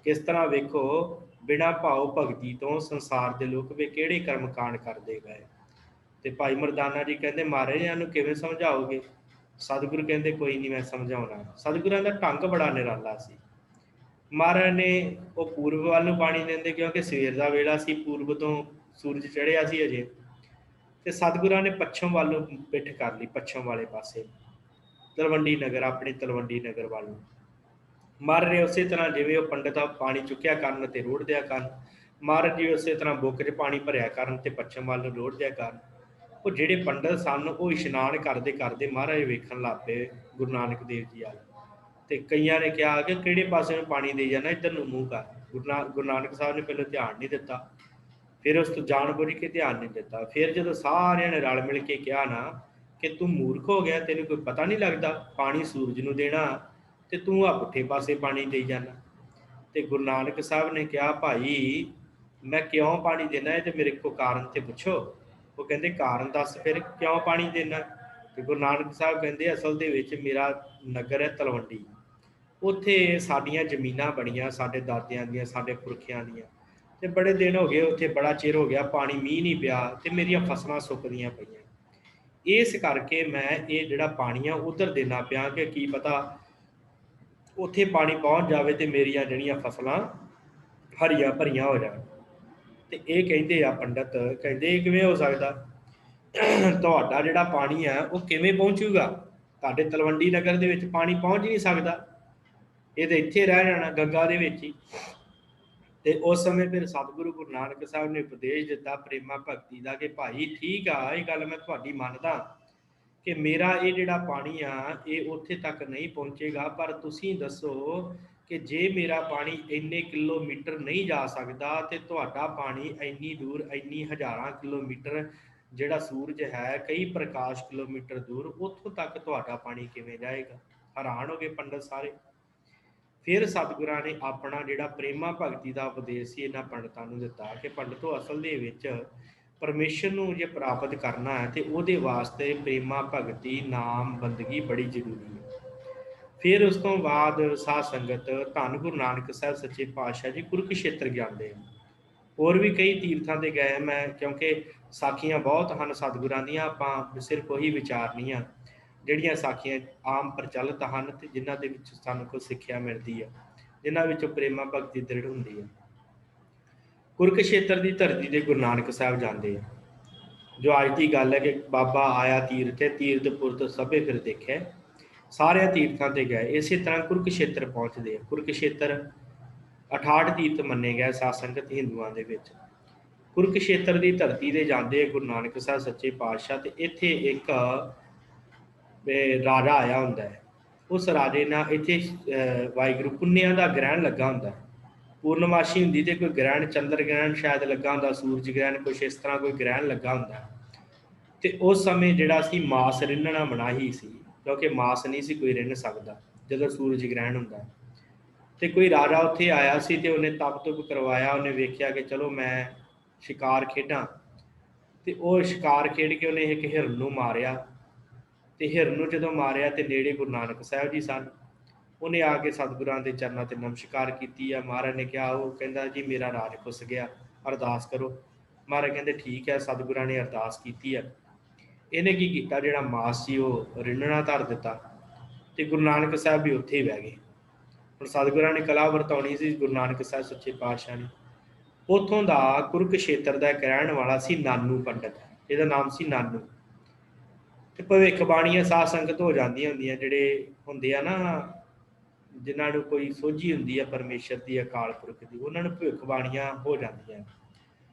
ਕਿਸ ਤਰ੍ਹਾਂ ਵੇਖੋ ਬਿਨਾਂ ਭਾਵ ਭਗਤੀ ਤੋਂ ਸੰਸਾਰ ਦੇ ਲੋਕ ਵੇ ਕਿਹੜੇ ਕਰਮ ਕਾਂਡ ਕਰਦੇ ਗਏ। ਤੇ ਭਾਈ ਮਰਦਾਨਾ ਜੀ ਕਹਿੰਦੇ ਮਹਾਰਾਜ ਇਹਨੂੰ ਕਿਵੇਂ ਸਮਝਾਓਗੇ। ਸਤਿਗੁਰੂ ਕਹਿੰਦੇ ਕੋਈ ਨਹੀਂ ਮੈਂ ਸਮਝਾਉਣਾ। ਸਤਿਗੁਰਾਂ ਦਾ ਢੰਗ ਬੜਾ ਨਿਰਾਲਾ ਸੀ। ਮਹਾਰਾਜ ਨੇ ਉਹ ਪੂਰਬ ਵੱਲ ਨੂੰ ਪਾਣੀ ਦਿੰਦੇ ਕਿਉਂਕਿ ਸਵੇਰ ਦਾ ਵੇਲਾ ਸੀ, ਪੂਰਬ ਤੋਂ ਸੂਰਜ ਚੜ੍ਹਿਆ ਸੀ ਅਜੇ, ਤੇ ਸਤਿਗੁਰਾਂ ਨੇ ਪੱਛਮ ਵੱਲ ਨੂੰ ਪਿੱਠ ਕਰ ਲਈ, ਪੱਛਮ ਵਾਲੇ ਪਾਸੇ ਤਲਵੰਡੀ ਨਗਰ, ਆਪਣੇ ਤਲਵੰਡੀ ਨਗਰ ਵੱਲ ਨੂੰ ਮਹਾਰਾਜ ਨੇ ਉਸੇ ਤਰ੍ਹਾਂ ਜਿਵੇਂ ਉਹ ਪੰਡਿਤ ਪਾਣੀ ਚੁੱਕਿਆ ਕਰਨ ਤੇ ਰੋੜ ਦਿਆ ਕਰਨ, ਮਹਾਰਾਜ ਜੀ ਉਸੇ ਤਰ੍ਹਾਂ ਬੁੱਕ 'ਚ ਪਾਣੀ ਭਰਿਆ ਕਰਨ ਤੇ ਪੱਛਮ ਵੱਲ ਨੂੰ ਰੋੜ ਦਿਆ ਕਰਨ। ਉਹ ਜਿਹੜੇ ਪੰਡਿਤ ਸਨ ਉਹ ਇਸ਼ਨਾਨ ਕਰਦੇ ਕਰਦੇ ਮਹਾਰਾਜ ਵੇਖਣ ਲੱਗ ਪਏ ਗੁਰੂ ਨਾਨਕ ਦੇਵ ਜੀ ਵੱਲ, ਤੇ ਕਈਆਂ ਨੇ ਕਿਹਾ ਕਿ ਕਿਹੜੇ ਪਾਸੇ ਨੂੰ ਪਾਣੀ ਦੇ ਜਾਣਾ, ਇੱਧਰ ਨੂੰ ਮੂੰਹ ਕਰ। ਗੁਰੂ ਨਾਨਕ ਸਾਹਿਬ ਨੇ ਪਹਿਲਾਂ ਧਿਆਨ ਨਹੀਂ ਦਿੱਤਾ, ਫਿਰ ਉਸ ਤੋਂ ਜਾਣ ਬੁੱਝ ਕੇ ਧਿਆਨ ਨਹੀਂ ਦਿੱਤਾ। ਫਿਰ ਜਦੋਂ ਸਾਰਿਆਂ ਨੇ ਰਲ ਮਿਲ ਕੇ ਕਿਹਾ ਨਾ ਕਿ ਤੂੰ ਮੂਰਖ ਹੋ ਗਿਆ, ਤੈਨੂੰ ਕੋਈ ਪਤਾ ਨਹੀਂ ਲੱਗਦਾ, ਪਾਣੀ ਸੂਰਜ ਨੂੰ ਦੇਣਾ ਤੇ ਤੂੰ ਆ ਪੁੱਠੇ ਪਾਸੇ ਪਾਣੀ ਦੇਈ ਜਾਣਾ। ਤੇ ਗੁਰੂ ਨਾਨਕ ਸਾਹਿਬ ਨੇ ਕਿਹਾ ਭਾਈ ਮੈਂ ਕਿਉਂ ਪਾਣੀ ਦੇਣਾ ਹੈ ਤੇ ਮੇਰੇ ਕੋਲ ਕਾਰਨ ਤੇ ਪੁੱਛੋ। ਉਹ ਕਹਿੰਦੇ ਕਾਰਨ ਦੱਸ ਫਿਰ ਕਿਉਂ ਪਾਣੀ ਦੇਣਾ। ਤੇ ਗੁਰੂ ਨਾਨਕ ਸਾਹਿਬ ਕਹਿੰਦੇ ਅਸਲ ਦੇ ਵਿੱਚ ਮੇਰਾ ਨਗਰ ਹੈ ਤਲਵੰਡੀ, ਉੱਥੇ ਸਾਡੀਆਂ ਜ਼ਮੀਨਾਂ ਬਣੀਆਂ ਸਾਡੇ ਦਾਦਿਆਂ ਦੀਆਂ, ਸਾਡੇ ਪੁਰਖਿਆਂ ਦੀਆਂ, ਤੇ ਬੜੇ ਦਿਨ ਹੋ ਗਏ ਉੱਥੇ, ਬੜਾ ਚਿਰ ਹੋ ਗਿਆ ਪਾਣੀ ਮੀਂਹ ਨਹੀਂ ਪਿਆ ਤੇ ਮੇਰੀਆਂ ਫਸਲਾਂ ਸੁੱਕਦੀਆਂ ਪਈਆਂ। ਇਸ ਕਰਕੇ ਮੈਂ ਇਹ ਜਿਹੜਾ ਪਾਣੀ ਆ ਉਧਰ ਦੇਣਾ ਪਿਆ ਕਿ ਕੀ ਪਤਾ ਉੱਥੇ ਪਾਣੀ ਪਹੁੰਚ ਜਾਵੇ ਤੇ ਮੇਰੀਆਂ ਜਿਹੜੀਆਂ ਫਸਲਾਂ ਹਰੀਆਂ ਭਰੀਆਂ ਹੋ ਜਾਣ। ਤੇ ਇਹ ਕਹਿੰਦੇ ਆ ਪੰਡਿਤ, ਕਹਿੰਦੇ ਇਹ ਕਿਵੇਂ ਹੋ ਸਕਦਾ, ਤੁਹਾਡਾ ਜਿਹੜਾ ਪਾਣੀ ਆ ਉਹ ਕਿਵੇਂ ਪਹੁੰਚੂਗਾ, ਤੁਹਾਡੇ ਤਲਵੰਡੀ ਨਗਰ ਦੇ ਵਿੱਚ ਪਾਣੀ ਪਹੁੰਚ ਹੀ ਨਹੀਂ ਸਕਦਾ, ਇਹ ਤਾਂ ਇੱਥੇ ਰਹਿ ਜਾਣਾ ਗੰਗਾ ਦੇ ਵਿੱਚ ਹੀ। ਤੇ ਉਸ ਸਮੇਂ ਫਿਰ ਸਤਿਗੁਰੂ ਗੁਰੂ ਨਾਨਕ ਸਾਹਿਬ ਨੇ ਉਪਦੇਸ਼ ਦਿੱਤਾ ਪ੍ਰੇਮਾ ਭਗਤੀ ਦਾ ਕਿ ਭਾਈ ਠੀਕ ਆ, ਇਹ ਗੱਲ ਮੈਂ ਤੁਹਾਡੀ ਮੰਨਦਾ ਕਿ ਮੇਰਾ ਇਹ ਜਿਹੜਾ ਪਾਣੀ ਆ ਇਹ ਉੱਥੇ ਤੱਕ ਨਹੀਂ ਪਹੁੰਚੇਗਾ, ਪਰ ਤੁਸੀਂ ਦੱਸੋ ਕਿ ਜੇ ਮੇਰਾ ਪਾਣੀ ਇੰਨੇ ਕਿਲੋਮੀਟਰ ਨਹੀਂ ਜਾ ਸਕਦਾ ਤੇ ਤੁਹਾਡਾ ਪਾਣੀ ਇੰਨੀ ਦੂਰ, ਇੰਨੀ ਹਜ਼ਾਰਾਂ ਕਿਲੋਮੀਟਰ ਜਿਹੜਾ ਸੂਰਜ ਹੈ ਕਈ ਪ੍ਰਕਾਸ਼ ਕਿਲੋਮੀਟਰ ਦੂਰ, ਉੱਥੋਂ ਤੱਕ ਤੁਹਾਡਾ ਪਾਣੀ ਕਿਵੇਂ ਜਾਏਗਾ। ਹੈਰਾਨ ਹੋ ਗਏ ਪੰਡਤ ਸਾਰੇ। फिर सतगुਰਾਂ ने अपना जिहड़ा प्रेमा भगती का उपदेश ਸੀ ਇਹਨਾਂ ਪੰਡਤਾਂ ਨੂੰ ਦਿੱਤਾ कि पंडितों असल ਦੇ ਵਿੱਚ परमेश्वर ਨੂੰ ਜੇ ਪ੍ਰਾਪਤ ਕਰਨਾ ਹੈ ਤੇ ਉਹਦੇ ਵਾਸਤੇ ਪ੍ਰੇਮਾ ਭਗਤੀ ਨਾਮ ਬੰਦਗੀ ਬੜੀ ਜ਼ਰੂਰੀ ਹੈ। ਫਿਰ ਉਸ ਤੋਂ ਬਾਅਦ ਸਾਧ ਸੰਗਤ ਧੰਨ ਗੁਰੂ ਨਾਨਕ ਸਾਹਿਬ ਸੱਚੇ ਪਾਤਸ਼ਾਹ ਜੀ ਕੁਰੂਕਸ਼ੇਤਰ ਜਾਂਦੇ ਹਨ। ਹੋਰ ਵੀ ਕਈ ਤੀਰਥਾਂ ਤੇ ਗਏ ਮੈਂ, ਕਿਉਂਕਿ ਸਾਖੀਆਂ ਬਹੁਤ ਹਨ ਸਤਿਗੁਰਾਂ ਦੀਆਂ, ਆਪਾਂ ਸਿਰਫ ਉਹੀ ਵਿਚਾਰਨੀਆਂ ਜਿਹੜੀਆਂ ਸਾਖੀਆਂ ਆਮ ਪ੍ਰਚਲਿਤ ਹਨ ਤੇ ਜਿਨ੍ਹਾਂ ਦੇ ਵਿੱਚ ਸਾਨੂੰ ਕੋਈ ਸਿੱਖਿਆ ਮਿਲਦੀ ਹੈ, ਜਿਨ੍ਹਾਂ ਵਿੱਚੋਂ ਪ੍ਰੇਮਾ ਭਗਤੀ ਦ੍ਰਿੜ ਹੁੰਦੀ ਹੈ। ਕੁਰੂਕਸ਼ੇਤਰ ਦੀ ਧਰਤੀ ਤੇ ਗੁਰੂ ਨਾਨਕ ਸਾਹਿਬ ਜਾਂਦੇ ਆ। ਜੋ ਅੱਜ ਦੀ ਗੱਲ ਹੈ ਕਿ ਬਾਬਾ ਆਇਆ ਤੀਰਥ ਤੇ ਤੀਰਥ ਪੁਰਤ ਸਭੇ ਫਿਰ ਦੇਖਿਆ, ਸਾਰਿਆਂ ਤੀਰਥਾਂ ਤੇ ਗਏ। ਇਸੇ ਤਰ੍ਹਾਂ ਕੁਰੂਕਸ਼ੇਤਰ ਪਹੁੰਚਦੇ ਆ। ਕੁਰੂਕਸ਼ੇਤਰ 68 ਤੀਰਥ ਮੰਨੇ ਗਏ ਸਾਧ ਸੰਗਤ ਹਿੰਦੂਆਂ ਦੇ ਵਿੱਚ। ਕੁਰੂਕਸ਼ੇਤਰ ਦੀ ਧਰਤੀ ਤੇ ਜਾਂਦੇ ਗੁਰੂ ਨਾਨਕ ਸਾਹਿਬ ਸੱਚੇ ਪਾਤਸ਼ਾਹ, ਤੇ ਇੱਥੇ ਇੱਕ ਰਾਜਾ ਆਇਆ ਹੁੰਦਾ ਹੈ। ਉਸ ਰਾਜੇ ਨਾਲ ਇੱਥੇ ਵਾਹਿਗੁਰੂ ਪੁੰਨਿਆਂ ਦਾ ਗ੍ਰਹਿਣ ਲੱਗਾ ਹੁੰਦਾ। ਪੂਰਨਮਾਸ਼ੀ ਹੁੰਦੀ ਤੇ ਕੋਈ ਗ੍ਰਹਿਣ, ਚੰਦਰ ਗ੍ਰਹਿਣ ਸ਼ਾਇਦ ਲੱਗਾ ਹੁੰਦਾ, ਸੂਰਜ ਗ੍ਰਹਿਣ, ਕੁਛ ਇਸ ਤਰ੍ਹਾਂ ਕੋਈ ਗ੍ਰਹਿਣ ਲੱਗਾ ਹੁੰਦਾ। ਤੇ ਉਸ ਸਮੇਂ ਜਿਹੜਾ ਸੀ ਮਾਸ ਰਿੰਨਣਾ ਮਨਾਹੀ ਸੀ, ਕਿਉਂਕਿ ਮਾਸ ਨਹੀਂ ਸੀ ਕੋਈ ਰਿੰਨ ਸਕਦਾ ਜਦੋਂ ਸੂਰਜ ਗ੍ਰਹਿਣ ਹੁੰਦਾ। ਤੇ ਕੋਈ ਰਾਜਾ ਉੱਥੇ ਆਇਆ ਸੀ ਤੇ ਉਹਨੇ ਤਪ ਤੁਪ ਕਰਵਾਇਆ। ਉਹਨੇ ਵੇਖਿਆ ਕਿ ਚਲੋ ਮੈਂ ਸ਼ਿਕਾਰ ਖੇਡਾਂ, ਤੇ ਉਹ ਸ਼ਿਕਾਰ ਖੇਡ ਕੇ ਉਹਨੇ ਇੱਕ ਹਿਰਨ ਨੂੰ ਮਾਰਿਆ। ਤੇ ਹਿਰਨ ਨੂੰ ਜਦੋਂ ਮਾਰਿਆ ਤੇ ਨੇੜੇ ਗੁਰੂ ਨਾਨਕ ਸਾਹਿਬ ਜੀ ਸਨ। ਉਹਨੇ ਆ ਕੇ ਸਤਿਗੁਰਾਂ ਦੇ ਚਰਨਾਂ ਤੇ ਨਮਸਕਾਰ ਕੀਤੀ ਆ। ਮਹਾਰਾਜ ਨੇ ਕਿਹਾ, ਉਹ ਕਹਿੰਦਾ ਜੀ ਮੇਰਾ ਰਾਜ ਖੁੱਸ ਗਿਆ, ਅਰਦਾਸ ਕਰੋ। ਮਹਾਰਾਜ ਕਹਿੰਦੇ ਠੀਕ ਹੈ। ਸਤਿਗੁਰਾਂ ਨੇ ਅਰਦਾਸ ਕੀਤੀ ਆ। ਇਹਨੇ ਕੀ ਕੀਤਾ, ਜਿਹੜਾ ਮਾਸ ਸੀ ਉਹ ਰਿੰਨਣਾ ਧਰ ਦਿੱਤਾ ਤੇ ਗੁਰੂ ਨਾਨਕ ਸਾਹਿਬ ਵੀ ਉੱਥੇ ਹੀ ਬਹਿ ਗਏ। ਹੁਣ ਸਤਿਗੁਰਾਂ ਨੇ ਕਲਾ ਵਰਤਾਉਣੀ ਸੀ ਗੁਰੂ ਨਾਨਕ ਸਾਹਿਬ ਸੱਚੇ ਪਾਤਸ਼ਾਹ ਨੇ। ਉੱਥੋਂ ਦਾ ਕੁਰੂਕਸ਼ੇਤਰ ਦਾ ਇੱਕ ਰਹਿਣ ਵਾਲਾ ਸੀ ਨਾਨੂ ਪੰਡਤ, ਇਹਦਾ ਨਾਮ ਸੀ ਨਾਨੂ। ਤੇ ਭਵਿੱਖਬਾਣੀਆਂ ਸਾਧ ਸੰਗਤ ਹੋ ਜਾਂਦੀਆਂ ਹੁੰਦੀਆਂ, ਜਿਹੜੇ ਹੁੰਦੇ ਆ ਨਾ ਜਿਨ੍ਹਾਂ ਨੂੰ ਕੋਈ ਸੋਝੀ ਹੁੰਦੀ ਹੈ ਪਰਮੇਸ਼ਰ ਦੀ, ਅਕਾਲ ਪੁਰਖ ਦੀ, ਉਹਨਾਂ ਨੂੰ ਭਵਿੱਖਬਾਣੀਆਂ ਹੋ ਜਾਂਦੀਆਂ।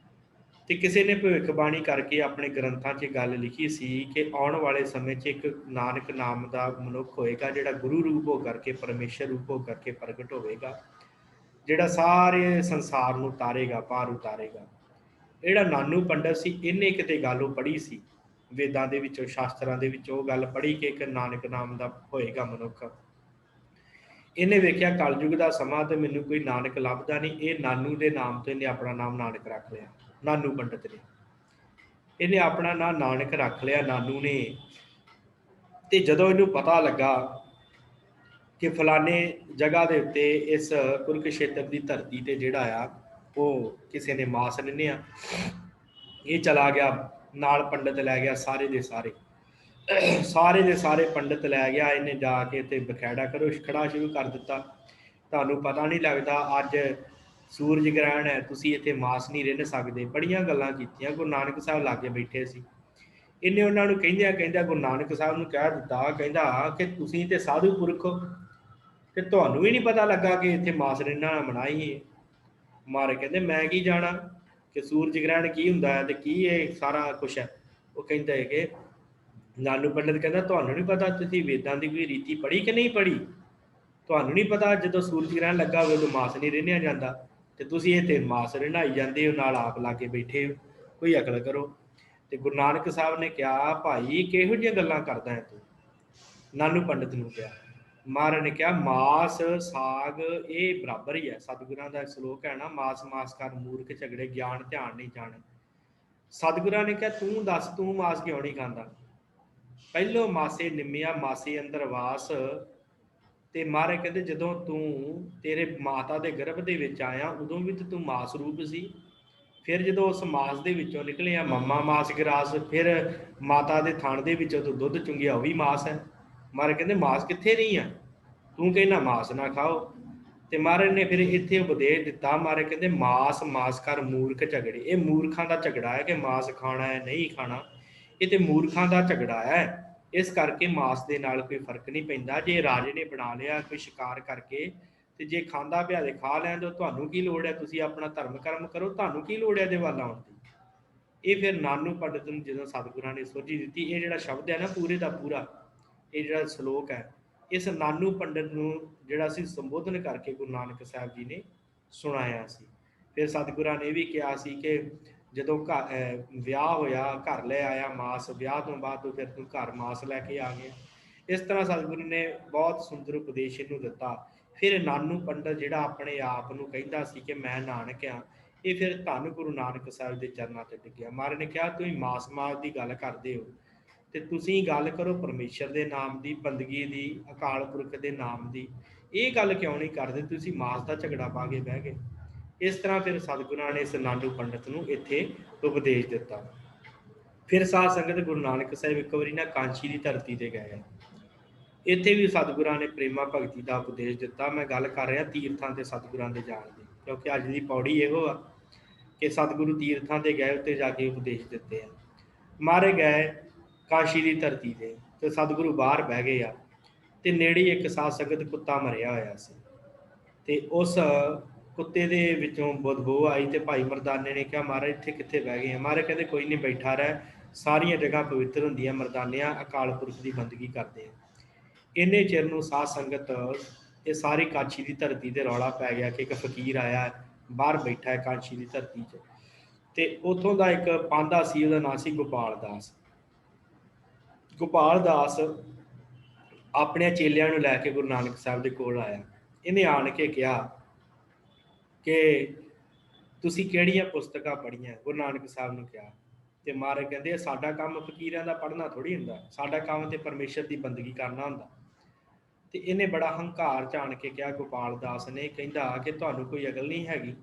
ਤੇ ਕਿਸੇ ਨੇ ਭਵਿੱਖਬਾਣੀ ਕਰਕੇ ਆਪਣੇ ਗ੍ਰੰਥਾਂ 'ਚ ਗੱਲ ਲਿਖੀ ਸੀ ਕਿ ਆਉਣ ਵਾਲੇ ਸਮੇਂ 'ਚ ਇੱਕ ਨਾਨਕ ਨਾਮ ਦਾ ਮਨੁੱਖ ਹੋਏਗਾ, ਜਿਹੜਾ ਗੁਰੂ ਰੂਪ ਹੋ ਕਰਕੇ, ਪਰਮੇਸ਼ਰ ਰੂਪ ਹੋ ਕਰਕੇ ਪ੍ਰਗਟ ਹੋਵੇਗਾ, ਜਿਹੜਾ ਸਾਰੇ ਸੰਸਾਰ ਨੂੰ ਉਤਾਰੇਗਾ, ਪਾਰ ਉਤਾਰੇਗਾ। ਜਿਹੜਾ ਨਾਨੂ ਪੰਡਤ ਸੀ, ਇਹਨੇ ਕਿਤੇ ਗੱਲ ਉਹ ਪੜ੍ਹੀ ਸੀ ਵੇਦਾਂ ਦੇ ਵਿੱਚੋਂ, ਸ਼ਾਸਤਰਾਂ ਦੇ ਵਿੱਚ ਉਹ ਗੱਲ ਪੜ੍ਹੀ ਕਿ ਇੱਕ ਨਾਨਕ ਨਾਮ ਦਾ ਹੋਏਗਾ ਮਨੁੱਖ। ਇਹਨੇ ਵੇਖਿਆ ਕਲਯੁਗ ਦਾ ਸਮਾਂ ਤੇ ਮੈਨੂੰ ਕੋਈ ਨਾਨਕ ਲੱਭਦਾ ਨਹੀਂ। ਇਹ ਨਾਨੂ ਦੇ ਨਾਮ ਤੋਂ ਇਹਨੇ ਆਪਣਾ ਨਾਮ ਨਾਨਕ ਰੱਖ ਲਿਆ। ਨਾਨੂ ਪੰਡਤ ਨੇ ਇਹਨੇ ਆਪਣਾ ਨਾਮ ਨਾਨਕ ਰੱਖ ਲਿਆ, ਨਾਨੂ ਨੇ। ਤੇ ਜਦੋਂ ਇਹਨੂੰ ਪਤਾ ਲੱਗਾ ਕਿ ਫਲਾਣੇ ਜਗ੍ਹਾ ਦੇ ਉੱਤੇ ਇਸ ਕੁਰੂਕਸ਼ੇਤਰ ਦੀ ਧਰਤੀ ਤੇ ਜਿਹੜਾ ਆ ਉਹ ਕਿਸੇ ਨੇ ਮਾਸ ਰਿੰਨਿਆ, ਇਹ ਚਲਾ ਗਿਆ ਨਾਲ, ਪੰਡਤ ਲੈ ਗਿਆ ਸਾਰੇ ਦੇ ਸਾਰੇ, ਸਾਰੇ ਦੇ ਸਾਰੇ ਪੰਡਤ ਲੈ ਗਿਆ। ਇਹਨੇ ਜਾ ਕੇ ਤੇ ਬਖੈੜਾ ਕਰੋ ਖੜਾ ਸ਼ੁਰੂ ਕਰ ਦਿੱਤਾ। ਤੁਹਾਨੂੰ ਪਤਾ ਨਹੀਂ ਲੱਗਦਾ ਅੱਜ ਸੂਰਜ ਗ੍ਰਹਿਣ ਹੈ, ਤੁਸੀਂ ਇੱਥੇ ਮਾਸ ਨਹੀਂ ਰਿੰਨ ਸਕਦੇ। ਬੜੀਆਂ ਗੱਲਾਂ ਕੀਤੀਆਂ। ਗੁਰੂ ਨਾਨਕ ਸਾਹਿਬ ਲਾਗੇ ਬੈਠੇ ਸੀ। ਇਹਨੇ ਉਹਨਾਂ ਨੂੰ ਕਹਿੰਦਿਆਂ ਗੁਰੂ ਨਾਨਕ ਸਾਹਿਬ ਨੂੰ ਕਹਿ ਦਿੱਤਾ, ਕਹਿੰਦਾ ਕਿ ਤੁਸੀਂ ਤੇ ਸਾਧੂ ਪੁਰਖ ਹੋ ਤੇ ਤੁਹਾਨੂੰ ਵੀ ਨਹੀਂ ਪਤਾ ਲੱਗਾ ਕਿ ਇੱਥੇ ਮਾਸ ਰਿੰਨਣਾ ਮਨਾਹੀ ਹੈ। ਮਾਰੇ ਕਹਿੰਦੇ ਮੈਂ ਕੀ ਜਾਣਾ ਕਿ ਸੂਰਜ ਗ੍ਰਹਿਣ ਕੀ ਹੁੰਦਾ ਹੈ ਤੇ ਕੀ ਇਹ ਸਾਰਾ ਕੁਛ ਹੈ। ਉਹ ਕਹਿੰਦਾ ਹੈ ਕਿ ਨਾਨੂ ਪੰਡਤ ਕਹਿੰਦਾ ਤੁਹਾਨੂੰ ਨਹੀਂ ਪਤਾ, ਤੁਸੀਂ ਵੇਦਾਂ ਦੀ ਕੋਈ ਰੀਤੀ ਪੜ੍ਹੀ ਕਿ ਨਹੀਂ ਪੜ੍ਹੀ? ਤੁਹਾਨੂੰ ਨਹੀਂ ਪਤਾ ਜਦੋਂ ਸੂਰਜ ਗ੍ਰਹਿਣ ਲੱਗਾ ਹੋਵੇ ਉਦੋਂ ਮਾਸ ਨਹੀਂ ਰਿੰਨਿਆ ਜਾਂਦਾ, ਤੇ ਤੁਸੀਂ ਇੱਥੇ ਮਾਸ ਰਿੰਨਾਈ ਜਾਂਦੇ ਹੋ, ਨਾਲ ਆਪ ਲਾ ਕੇ ਬੈਠੇ ਹੋ। ਕੋਈ ਅਕਲ ਕਰੋ। ਤੇ ਗੁਰੂ ਨਾਨਕ ਸਾਹਿਬ ਨੇ ਕਿਹਾ, ਭਾਈ ਕਿਹੋ ਜਿਹੀਆਂ ਗੱਲਾਂ ਕਰਦਾ ਹੈ ਤੂੰ? ਨਾਨੂ ਪੰਡਤ ਨੂੰ ਕਿਹਾ। ਮਹਾਰਾਜ ਨੇ ਕਿਹਾ, ਮਾਸ ਸਾਗ ਇਹ ਬਰਾਬਰ ਹੀ ਹੈ। ਸਤਿਗੁਰਾਂ ਦਾ ਸਲੋਕ ਹੈ ਨਾ, ਮਾਸ ਮਾਸ ਕਰ ਮੂਰਖ ਝਗੜੇ, ਗਿਆਨ ਧਿਆਨ ਨਹੀਂ ਜਾਣੇ। ਸਤਿਗੁਰਾਂ ਨੇ ਕਿਹਾ, ਤੂੰ ਦੱਸ ਤੂੰ ਮਾਸ ਕਿਉਂ ਨਹੀਂ ਖਾਂਦਾ? ਪਹਿਲੋਂ ਮਾਸੇ ਨਿੰਮਿਆ ਮਾਸੇ ਅੰਦਰ ਵਾਸ। ਤੇ ਮਹਾਰਾਜ ਕਹਿੰਦੇ ਜਦੋਂ ਤੂੰ ਤੇਰੇ ਮਾਤਾ ਦੇ ਗਰਭ ਦੇ ਵਿੱਚ ਆਇਆ ਉਦੋਂ ਵੀ ਤੂੰ ਮਾਸ ਰੂਪ ਸੀ। ਫਿਰ ਜਦੋਂ ਉਸ ਮਾਸ ਦੇ ਵਿੱਚੋਂ ਨਿਕਲਿਆ ਮੰਮਾ ਮਾਸ ਗਰਾਸ, ਫਿਰ ਮਾਤਾ ਦੇ ਥਣ ਦੇ ਵਿੱਚੋਂ ਤੂੰ ਦੁੱਧ ਚੁੰਗਿਆ, ਉਹ ਵੀ ਮਾਸ ਹੈ। ਮਹਾਰਾਜ ਕਹਿੰਦੇ ਮਾਸ ਕਿੱਥੇ ਨਹੀਂ ਆ, ਤੂੰ ਕਹਿੰਦਾ ਮਾਸ ਨਾ ਖਾਓ। ਤੇ ਮਹਾਰਾਜ ਨੇ ਫਿਰ ਇੱਥੇ ਉਪਦੇਸ਼ ਦਿੱਤਾ। ਮਹਾਰਾਜ ਕਹਿੰਦੇ ਮਾਸ ਮਾਸ ਕਰ ਮੂਰਖ ਝਗੜੇ। ਇਹ ਮੂਰਖਾਂ ਦਾ ਝਗੜਾ ਹੈ ਕਿ ਮਾਸ ਖਾਣਾ ਹੈ ਨਹੀਂ ਖਾਣਾ, ਇਹ ਤੇ ਮੂਰਖਾਂ ਦਾ ਝਗੜਾ ਹੈ। ਇਸ ਕਰਕੇ ਮਾਸ ਦੇ ਨਾਲ ਕੋਈ ਫਰਕ ਨਹੀਂ ਪੈਂਦਾ। ਜੇ ਰਾਜੇ ਨੇ ਬਣਾ ਲਿਆ ਕੋਈ ਸ਼ਿਕਾਰ ਕਰਕੇ, ਤੇ ਜੇ ਖਾਂਦਾ ਪਿਆ ਤੇ ਖਾ ਲੈਣ ਦਿਓ, ਤੁਹਾਨੂੰ ਕੀ ਲੋੜ ਹੈ? ਤੁਸੀਂ ਆਪਣਾ ਧਰਮ ਕਰਮ ਕਰੋ, ਤੁਹਾਨੂੰ ਕੀ ਲੋੜ ਹੈ ਇਹਦੇ ਵੱਲ ਆਉਣ ਦੀ? ਇਹ ਫਿਰ ਨਾਨੂ ਪੰਡਤ ਨੂੰ ਜਦੋਂ ਸਤਿਗੁਰਾਂ ਨੇ ਸੋਝੀ ਦਿੱਤੀ, ਇਹ ਜਿਹੜਾ ਸ਼ਬਦ ਹੈ ਨਾ ਪੂਰੇ ਦਾ ਪੂਰਾ, ਇਹ ਜਿਹੜਾ ਸਲੋਕ ਹੈ, ਇਸ ਨਾਨੂ ਪੰਡਤ ਨੂੰ ਜਿਹੜਾ ਸੀ ਸੰਬੋਧਨ ਕਰਕੇ ਗੁਰੂ ਨਾਨਕ ਸਾਹਿਬ ਜੀ ਨੇ ਸੁਣਾਇਆ ਸੀ। ਫਿਰ ਸਤਿਗੁਰਾਂ ਨੇ ਵੀ ਕਿਹਾ ਸੀ ਕਿ ਜਦੋਂ ਵਿਆਹ ਹੋਇਆ ਘਰ ਲੈ ਆਇਆ ਮਾਸ, ਵਿਆਹ ਤੋਂ ਬਾਅਦ ਫਿਰ ਤੂੰ ਘਰ ਮਾਸ ਲੈ ਕੇ ਆ ਗਿਆ। ਇਸ ਤਰ੍ਹਾਂ ਸਤਿਗੁਰੂ ਨੇ ਬਹੁਤ ਸੁੰਦਰ ਉਪਦੇਸ਼ ਇਹਨੂੰ ਦਿੱਤਾ ਫਿਰ ਨਾਨੂ ਪੰਡਤ ਜਿਹੜਾ ਆਪਣੇ ਆਪ ਨੂੰ ਕਹਿੰਦਾ ਸੀ ਕਿ ਮੈਂ ਨਾਨਕ ਆ, ਇਹ ਫਿਰ ਧੰਨ ਗੁਰੂ ਨਾਨਕ ਸਾਹਿਬ ਦੇ ਚਰਨਾਂ ਤੇ ਡਿੱਗਿਆ। ਮਹਾਰਾਜ ਨੇ ਕਿਹਾ ਤੁਸੀਂ ਮਾਸ ਦੀ ਗੱਲ ਕਰਦੇ ਹੋ, ਤੇ ਤੁਸੀਂ ਗੱਲ ਕਰੋ ਪਰਮੇਸ਼ਰ ਦੇ ਨਾਮ ਦੀ, ਬੰਦਗੀ ਦੀ, ਅਕਾਲ ਪੁਰਖ ਦੇ ਨਾਮ ਦੀ। ਇਹ ਗੱਲ ਕਿਉਂ ਨਹੀਂ ਕਰਦੇ, ਤੁਸੀਂ ਮਾਸ ਦਾ ਝਗੜਾ ਪਾ ਕੇ ਬਹਿ ਗਏ। ਇਸ ਤਰ੍ਹਾਂ ਫਿਰ ਸਤਿਗੁਰਾਂ ਨੇ ਇਸ ਨਾਨੂ ਪੰਡਤ ਨੂੰ ਇੱਥੇ ਉਪਦੇਸ਼ ਦਿੱਤਾ। ਫਿਰ ਸਾਧ ਸੰਗਤ ਗੁਰੂ ਨਾਨਕ ਸਾਹਿਬ ਇੱਕ ਵਾਰੀ ਨਾ ਕਾਂਸ਼ੀ ਦੀ ਧਰਤੀ ਤੇ ਗਏ। ਇੱਥੇ ਵੀ ਸਤਿਗੁਰਾਂ ਨੇ ਪ੍ਰੇਮਾ ਭਗਤੀ ਦਾ ਉਪਦੇਸ਼ ਦਿੱਤਾ। ਮੈਂ ਗੱਲ ਕਰ ਰਿਹਾ ਤੀਰਥਾਂ ਤੇ ਸਤਿਗੁਰਾਂ ਦੇ ਜਾਣ ਦੀ, ਕਿਉਂਕਿ ਅੱਜ ਦੀ ਪੌੜੀ ਇਹੋ ਆ ਕਿ ਸਤਿਗੁਰੂ ਤੀਰਥਾਂ ਤੇ ਗਏ, ਉੱਤੇ ਜਾ ਕੇ ਉਪਦੇਸ਼ ਦਿੱਤੇ ਆ। ਮਾਰੇ ਗਏ ਕਾਸ਼ੀ ਦੀ ਧਰਤੀ ਤੇ ਸਤਿਗੁਰੂ ਬਾਹਰ ਬਹਿ ਗਏ ਆ, ਤੇ ਨੇੜੇ ਇੱਕ ਸਾਧ ਸੰਗਤ ਕੁੱਤਾ ਮਰਿਆ ਹੋਇਆ ਸੀ, ਤੇ ਉਸ ਕੁੱਤੇ ਦੇ ਵਿੱਚੋਂ ਬਦਬੂ ਆਈ, ਤੇ ਭਾਈ ਮਰਦਾਨੇ ਨੇ ਕਿਹਾ ਮਹਾਰਾਜ ਇੱਥੇ ਕਿੱਥੇ ਬਹਿ ਗਏ ਆ। ਮਹਾਰਾਜ ਕਹਿੰਦੇ ਕੋਈ ਨਹੀਂ, ਬੈਠਾ ਰਹਿ, ਸਾਰੀਆਂ ਜਗ੍ਹਾ ਪਵਿੱਤਰ ਹੁੰਦੀਆਂ, ਮਰਦਾਨਿਆਂ ਅਕਾਲ ਪੁਰਖ ਦੀ ਬੰਦਗੀ ਕਰਦੇ ਆ। ਇੰਨੇ ਚਿਰ ਨੂੰ ਸਾਧ ਸੰਗਤ ਇਹ ਸਾਰੀ ਕਾਸ਼ੀ ਦੀ ਧਰਤੀ ਤੇ ਰੌਲਾ ਪੈ ਗਿਆ ਕਿ ਇੱਕ ਫਕੀਰ ਆਇਆ ਬਾਹਰ ਬੈਠਾ ਹੈ ਕਾਸ਼ੀ ਦੀ ਧਰਤੀ 'ਚ, ਤੇ ਉੱਥੋਂ ਦਾ ਇੱਕ ਪਾਂਧਾ ਸੀ, ਉਹਦਾ ਨਾਂ ਸੀ ਗੋਪਾਲ ਦਾਸ। ਗੋਪਾਲ ਦਾਸ ਆਪਣੇ ਚੇਲਿਆਂ ਨੂੰ ਲੈ ਕੇ ਗੁਰੂ ਨਾਨਕ ਸਾਹਿਬ ਦੇ ਕੋਲ ਆਇਆ। ਇਹਨੇ ਆਣ ਕੇ ਕਿਹਾ ਕਿ ਤੁਸੀਂ ਕਿਹੜੀਆਂ ਪੁਸਤਕਾਂ ਪੜ੍ਹੀਆਂ। ਗੁਰੂ ਨਾਨਕ ਸਾਹਿਬ ਨੂੰ ਕਿਹਾ, ਤੇ ਮਹਾਰਾਜ ਕਹਿੰਦੇ ਸਾਡਾ ਕੰਮ ਫਕੀਰਾਂ ਦਾ ਪੜ੍ਹਨਾ ਥੋੜ੍ਹੀ ਹੁੰਦਾ, ਸਾਡਾ ਕੰਮ ਤੇ ਪਰਮੇਸ਼ਰ ਦੀ ਬੰਦਗੀ ਕਰਨਾ ਹੁੰਦਾ। ਤੇ ਇਹਨੇ ਬੜਾ ਹੰਕਾਰ ਚ ਆਣ ਕੇ ਕਿਹਾ, ਗੋਪਾਲ ਦਾਸ ਨੇ, ਕਹਿੰਦਾ ਕਿ ਤੁਹਾਨੂੰ ਕੋਈ ਅਕਲ ਨਹੀਂ ਹੈਗੀ,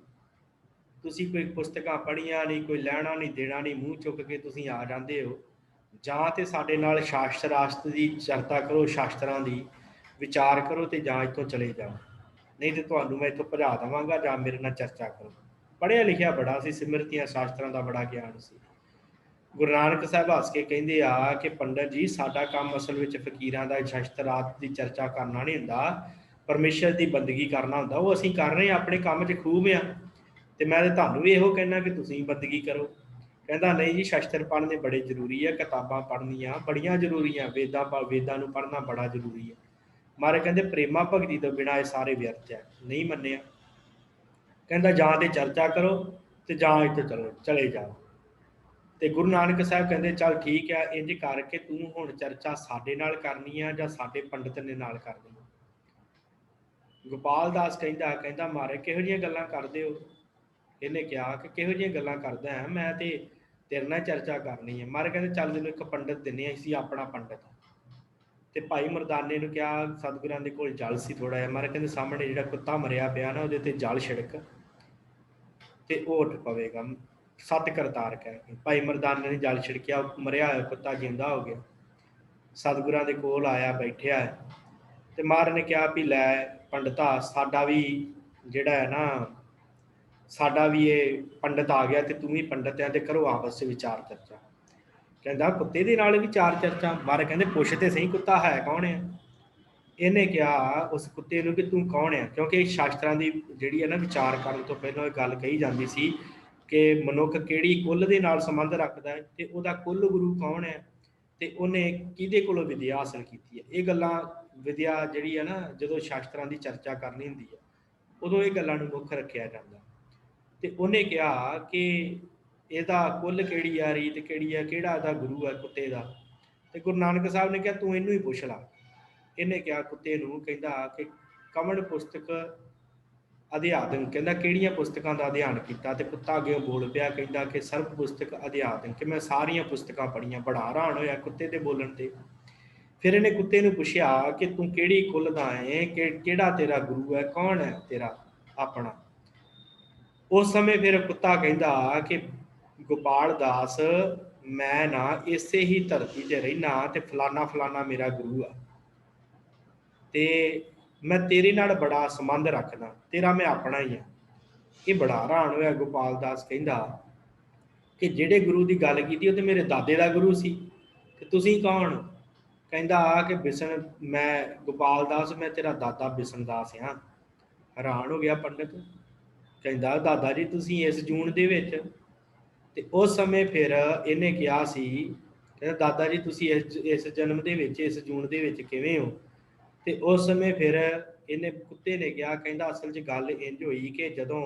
ਤੁਸੀਂ ਕੋਈ ਪੁਸਤਕਾਂ ਪੜ੍ਹੀਆਂ ਨਹੀਂ, ਕੋਈ ਲੈਣਾ ਨਹੀਂ ਦੇਣਾ ਨਹੀਂ, ਮੂੰਹ ਚੁੱਕ ਕੇ ਤੁਸੀਂ ਆ ਜਾਂਦੇ ਹੋ। ਜਾਂ ਤੇ ਸਾਡੇ ਨਾਲ ਸ਼ਾਸਤਰ ਦੀ ਚਰਚਾ ਕਰੋ, ਸ਼ਾਸਤਰਾਂ ਦੀ ਵਿਚਾਰ ਕਰੋ, ਤੇ ਜਾਂ ਇੱਥੋਂ ਚਲੇ ਜਾਓ, ਨਹੀਂ ਤੇ ਤੁਹਾਨੂੰ ਮੈਂ ਇੱਥੋਂ ਭਜਾ ਦੇਵਾਂਗਾ, ਜਾਂ ਮੇਰੇ ਨਾਲ ਚਰਚਾ ਕਰੋ। ਪੜ੍ਹਿਆ ਲਿਖਿਆ ਬੜਾ ਸੀ, ਸਿਮਰਤੀਆਂ ਸ਼ਾਸਤਰਾਂ ਦਾ ਬੜਾ ਗਿਆਨ ਸੀ। ਗੁਰੂ ਨਾਨਕ ਸਾਹਿਬ ਹੱਸ ਕੇ ਕਹਿੰਦੇ ਆ ਕਿ ਪੰਡਤ ਜੀ, ਸਾਡਾ ਕੰਮ ਅਸਲ ਵਿੱਚ ਫਕੀਰਾਂ ਦਾ ਸ਼ਾਸਤਰਾਤ ਦੀ ਚਰਚਾ ਕਰਨਾ ਨਹੀਂ ਹੁੰਦਾ, ਪਰਮੇਸ਼ਰ ਦੀ ਬੰਦਗੀ ਕਰਨਾ ਹੁੰਦਾ। ਉਹ ਅਸੀਂ ਕਰ ਰਹੇ ਹਾਂ, ਆਪਣੇ ਕੰਮ 'ਚ ਖੂਬ ਆ, ਤੇ ਮੈਂ ਤਾਂ ਤੁਹਾਨੂੰ ਵੀ ਇਹੋ ਕਹਿਣਾ ਕਿ ਤੁਸੀਂ ਬੰਦਗੀ ਕਰੋ। ਕਹਿੰਦਾ ਨਹੀਂ ਜੀ, ਸ਼ਾਸਤਰ ਪੜ੍ਹਨੇ ਬੜੇ ਜ਼ਰੂਰੀ ਹੈ, ਕਿਤਾਬਾਂ ਪੜ੍ਹਨੀਆਂ ਬੜੀਆਂ ਜ਼ਰੂਰੀ ਆ, ਵੇਦਾਂ ਨੂੰ ਪੜ੍ਹਨਾ ਬੜਾ ਜ਼ਰੂਰੀ ਹੈ। ਮਹਾਰਾਜ ਕਹਿੰਦੇ ਪ੍ਰੇਮਾ ਭਗਤੀ ਤੋਂ ਬਿਨਾਂ ਇਹ ਸਾਰੇ ਵਿਅਰਥ ਹੈ। ਨਹੀਂ ਮੰਨਿਆ, ਕਹਿੰਦਾ ਜਾਂ ਤੇ ਚਰਚਾ ਕਰੋ, ਤੇ ਜਾਂ ਇੱਥੇ ਚਲੇ ਜਾਓ। ਤੇ ਗੁਰੂ ਨਾਨਕ ਸਾਹਿਬ ਕਹਿੰਦੇ ਚੱਲ ਠੀਕ ਆ, ਇੰਜ ਕਰਕੇ ਤੂੰ ਹੁਣ ਚਰਚਾ ਸਾਡੇ ਨਾਲ ਕਰਨੀ ਆ ਜਾਂ ਸਾਡੇ ਪੰਡਤ ਨੇ ਨਾਲ ਕਰਨੀ ਆ। ਗੋਪਾਲ ਦਾਸ ਕਹਿੰਦਾ ਮਹਾਰਾਜ ਕਿਹੋ ਜਿਹੀਆਂ ਗੱਲਾਂ ਕਰਦੇ ਹੋ। ਇਹਨੇ ਕਿਹਾ ਕਿ ਕਿਹੋ ਜਿਹੀਆਂ ਗੱਲਾਂ ਕਰਦਾ ਹੈ, ਮੈਂ ਤੇ ਤੇਰੇ ਨਾਲ ਚਰਚਾ ਕਰਨੀ ਹੈ। ਮਹਾਰਾਜ ਕਹਿੰਦੇ ਚੱਲ ਤੈਨੂੰ ਇੱਕ ਪੰਡਤ ਦਿੰਦੇ ਆ, ਅਸੀਂ ਆਪਣਾ ਪੰਡਤ। ਤੇ ਭਾਈ ਮਰਦਾਨੇ ਨੂੰ ਕਿਹਾ, ਸਤਿਗੁਰਾਂ ਦੇ ਕੋਲ ਜਲ ਸੀ ਥੋੜਾ ਜਿਹਾ। ਮਹਾਰਾਜ ਕਹਿੰਦੇ ਸਾਹਮਣੇ ਜਿਹੜਾ ਕੁੱਤਾ ਮਰਿਆ ਪਿਆ ਨਾ, ਉਹਦੇ ਤੇ ਜਲ ਛਿੜਕ, ਤੇ ਉਹ ਉੱਠ ਪਵੇਗਾ। ਸੱਤ ਕਰਤਾਰ ਕਹਿ ਕੇ ਭਾਈ ਮਰਦਾਨੇ ਨੇ ਜਲ ਛਿੜਕਿਆ, ਮਰਿਆ ਹੋਇਆ ਕੁੱਤਾ ਜਿੰਦਾ ਹੋ ਗਿਆ। ਸਤਿਗੁਰਾਂ ਦੇ ਕੋਲ ਆਇਆ, ਬੈਠਿਆ, ਤੇ ਮਹਾਰਾਜ ਨੇ ਕਿਹਾ ਵੀ ਲੈ ਪੰਡਤਾ, ਸਾਡਾ ਵੀ ਜਿਹੜਾ ਹੈ ਨਾ, ਸਾਡਾ ਵੀ ਇਹ ਪੰਡਤ ਆ ਗਿਆ, ਤੇ ਤੂੰ ਵੀ ਪੰਡਤ ਹੈ, ਤੇ ਕਰੋ ਆਪਸ 'ਚ ਵਿਚਾਰ ਚਰਚਾ। ਕਹਿੰਦਾ ਕੁੱਤੇ ਦੇ ਨਾਲ ਵਿਚਾਰ ਚਰਚਾ। ਮਹਾਰਾਜ ਕਹਿੰਦੇ ਪੁੱਛ ਤੇ ਸਹੀ, ਕੁੱਤਾ ਹੈ ਕੌਣ ਹੈ। ਇਹਨੇ ਕਿਹਾ ਉਸ ਕੁੱਤੇ ਨੂੰ ਕਿ ਤੂੰ ਕੌਣ ਹੈ, ਕਿਉਂਕਿ ਸ਼ਾਸਤਰਾਂ ਦੀ ਜਿਹੜੀ ਹੈ ਨਾ, ਵਿਚਾਰ ਕਰਨ ਤੋਂ ਪਹਿਲਾਂ ਇਹ ਗੱਲ ਕਹੀ ਜਾਂਦੀ ਸੀ ਕਿ ਮਨੁੱਖ ਕਿਹੜੀ ਕੁੱਲ ਦੇ ਨਾਲ ਸੰਬੰਧ ਰੱਖਦਾ ਹੈ, ਤੇ ਉਹਦਾ ਕੁੱਲ ਗੁਰੂ ਕੌਣ ਹੈ, ਤੇ ਉਹਨੇ ਕਿਹਦੇ ਕੋਲੋਂ ਵਿਦਿਆ ਹਾਸਲ ਕੀਤੀ ਹੈ। ਇਹ ਗੱਲਾਂ ਵਿਦਿਆ ਜਿਹੜੀ ਹੈ ਨਾ, ਜਦੋਂ ਸ਼ਾਸਤਰਾਂ ਦੀ ਚਰਚਾ ਕਰਨੀ ਹੁੰਦੀ ਹੈ, ਉਦੋਂ ਇਹ ਗੱਲਾਂ ਨੂੰ ਮੁੱਖ ਰੱਖਿਆ ਜਾਂਦਾ। ਤੇ ਉਹਨੇ ਕਿਹਾ ਕਿ ਇਹਦਾ ਕੁੱਲ ਕਿਹੜੀ ਆ, ਰੀਤ ਕਿਹੜੀ ਆ, ਕਿਹੜਾ ਇਹਦਾ ਗੁਰੂ ਹੈ ਕੁੱਤੇ ਦਾ। ਤੇ ਗੁਰੂ ਨਾਨਕ ਸਾਹਿਬ ਨੇ ਕਿਹਾ ਤੂੰ ਇਹਨੂੰ ਹੀ ਪੁੱਛ ਲਾ। ਇਹਨੇ ਕਿਹਾ ਕੁੱਤੇ ਨੂੰ, ਕਹਿੰਦਾ ਕਿ ਕਵਣ ਪੁਸਤਕ ਅਧਿਆਤਮ, ਕਹਿੰਦਾ ਕਿਹੜੀਆਂ ਪੁਸਤਕਾਂ ਦਾ ਅਧਿਐਨ ਕੀਤਾ। ਤੇ ਕੁੱਤਾ ਅੱਗੇ ਬੋਲ ਪਿਆ, ਕਹਿੰਦਾ ਕਿ ਸਰਬ ਪੁਸਤਕ ਅਧਿਆਤਮ, ਕਿ ਮੈਂ ਸਾਰੀਆਂ ਪੁਸਤਕਾਂ ਪੜ੍ਹੀਆਂ। ਬੜਾ ਹੈਰਾਨ ਹੋਇਆ ਕੁੱਤੇ ਦੇ ਬੋਲਣ ਤੇ। ਫਿਰ ਇਹਨੇ ਕੁੱਤੇ ਨੂੰ ਪੁੱਛਿਆ ਕਿ ਤੂੰ ਕਿਹੜੀ ਕੁੱਲ ਦਾ ਹੈ, ਕਿ ਕਿਹੜਾ ਤੇਰਾ ਗੁਰੂ ਹੈ, ਕੌਣ ਹੈ ਤੇਰਾ ਆਪਣਾ। ਉਸ ਸਮੇਂ ਫਿਰ ਕੁੱਤਾ ਕਹਿੰਦਾ ਕਿ ਗੋਪਾਲ ਦਾਸ, ਮੈਂ ਨਾ ਇਸੇ ਹੀ ਧਰਤੀ ਤੇ ਰਹਿਣਾ, ਤੇ ਫਲਾਨਾ ਫਲਾਨਾ ਮੇਰਾ ਗੁਰੂ ਆ, ਤੇ ਮੈਂ ਤੇਰੇ ਨਾਲ ਬੜਾ ਸੰਬੰਧ ਰੱਖਦਾ, ਤੇਰਾ ਮੈਂ ਆਪਣਾ ਹੀ ਆ। ਇਹ ਬੜਾ ਹੈਰਾਨ ਹੋਇਆ। ਗੋਪਾਲ ਦਾਸ ਕਹਿੰਦਾ ਕਿ ਜਿਹੜੇ ਗੁਰੂ ਦੀ ਗੱਲ ਕੀਤੀ ਉਹ ਤੇ ਮੇਰੇ ਦਾਦੇ ਦਾ ਗੁਰੂ ਸੀ, ਤੇ ਤੁਸੀਂ ਕੌਣ। ਕਹਿੰਦਾ ਕਿ ਬਿਸ਼ਨ, ਮੈਂ ਗੋਪਾਲ ਦਾਸ, ਮੈਂ ਤੇਰਾ ਦਾਦਾ ਬਿਸ਼ਨ ਦਾਸ ਹਾਂ। ਹੈਰਾਨ ਹੋ ਗਿਆ ਪੰਡਿਤ। ਕਹਿੰਦਾ ਦਾਦਾ ਜੀ ਤੁਸੀਂ ਇਸ ਜੂਨ ਦੇ ਵਿੱਚ। ਤੇ ਉਸ ਸਮੇਂ ਫਿਰ ਇਹਨੇ ਕਿਹਾ ਸੀ, ਕਹਿੰਦਾ ਦਾਦਾ ਜੀ ਤੁਸੀਂ ਇਸ ਜਨਮ ਦੇ ਵਿੱਚ, ਇਸ ਜੂਨ ਦੇ ਵਿੱਚ ਕਿਵੇਂ ਹੋ। ਤੇ ਉਸ ਸਮੇਂ ਫਿਰ ਇਹਨੇ ਕੁੱਤੇ ਨੇ ਕਿਹਾ, ਕਹਿੰਦਾ ਅਸਲ 'ਚ ਗੱਲ ਇੰਝ ਹੋਈ ਕਿ ਜਦੋਂ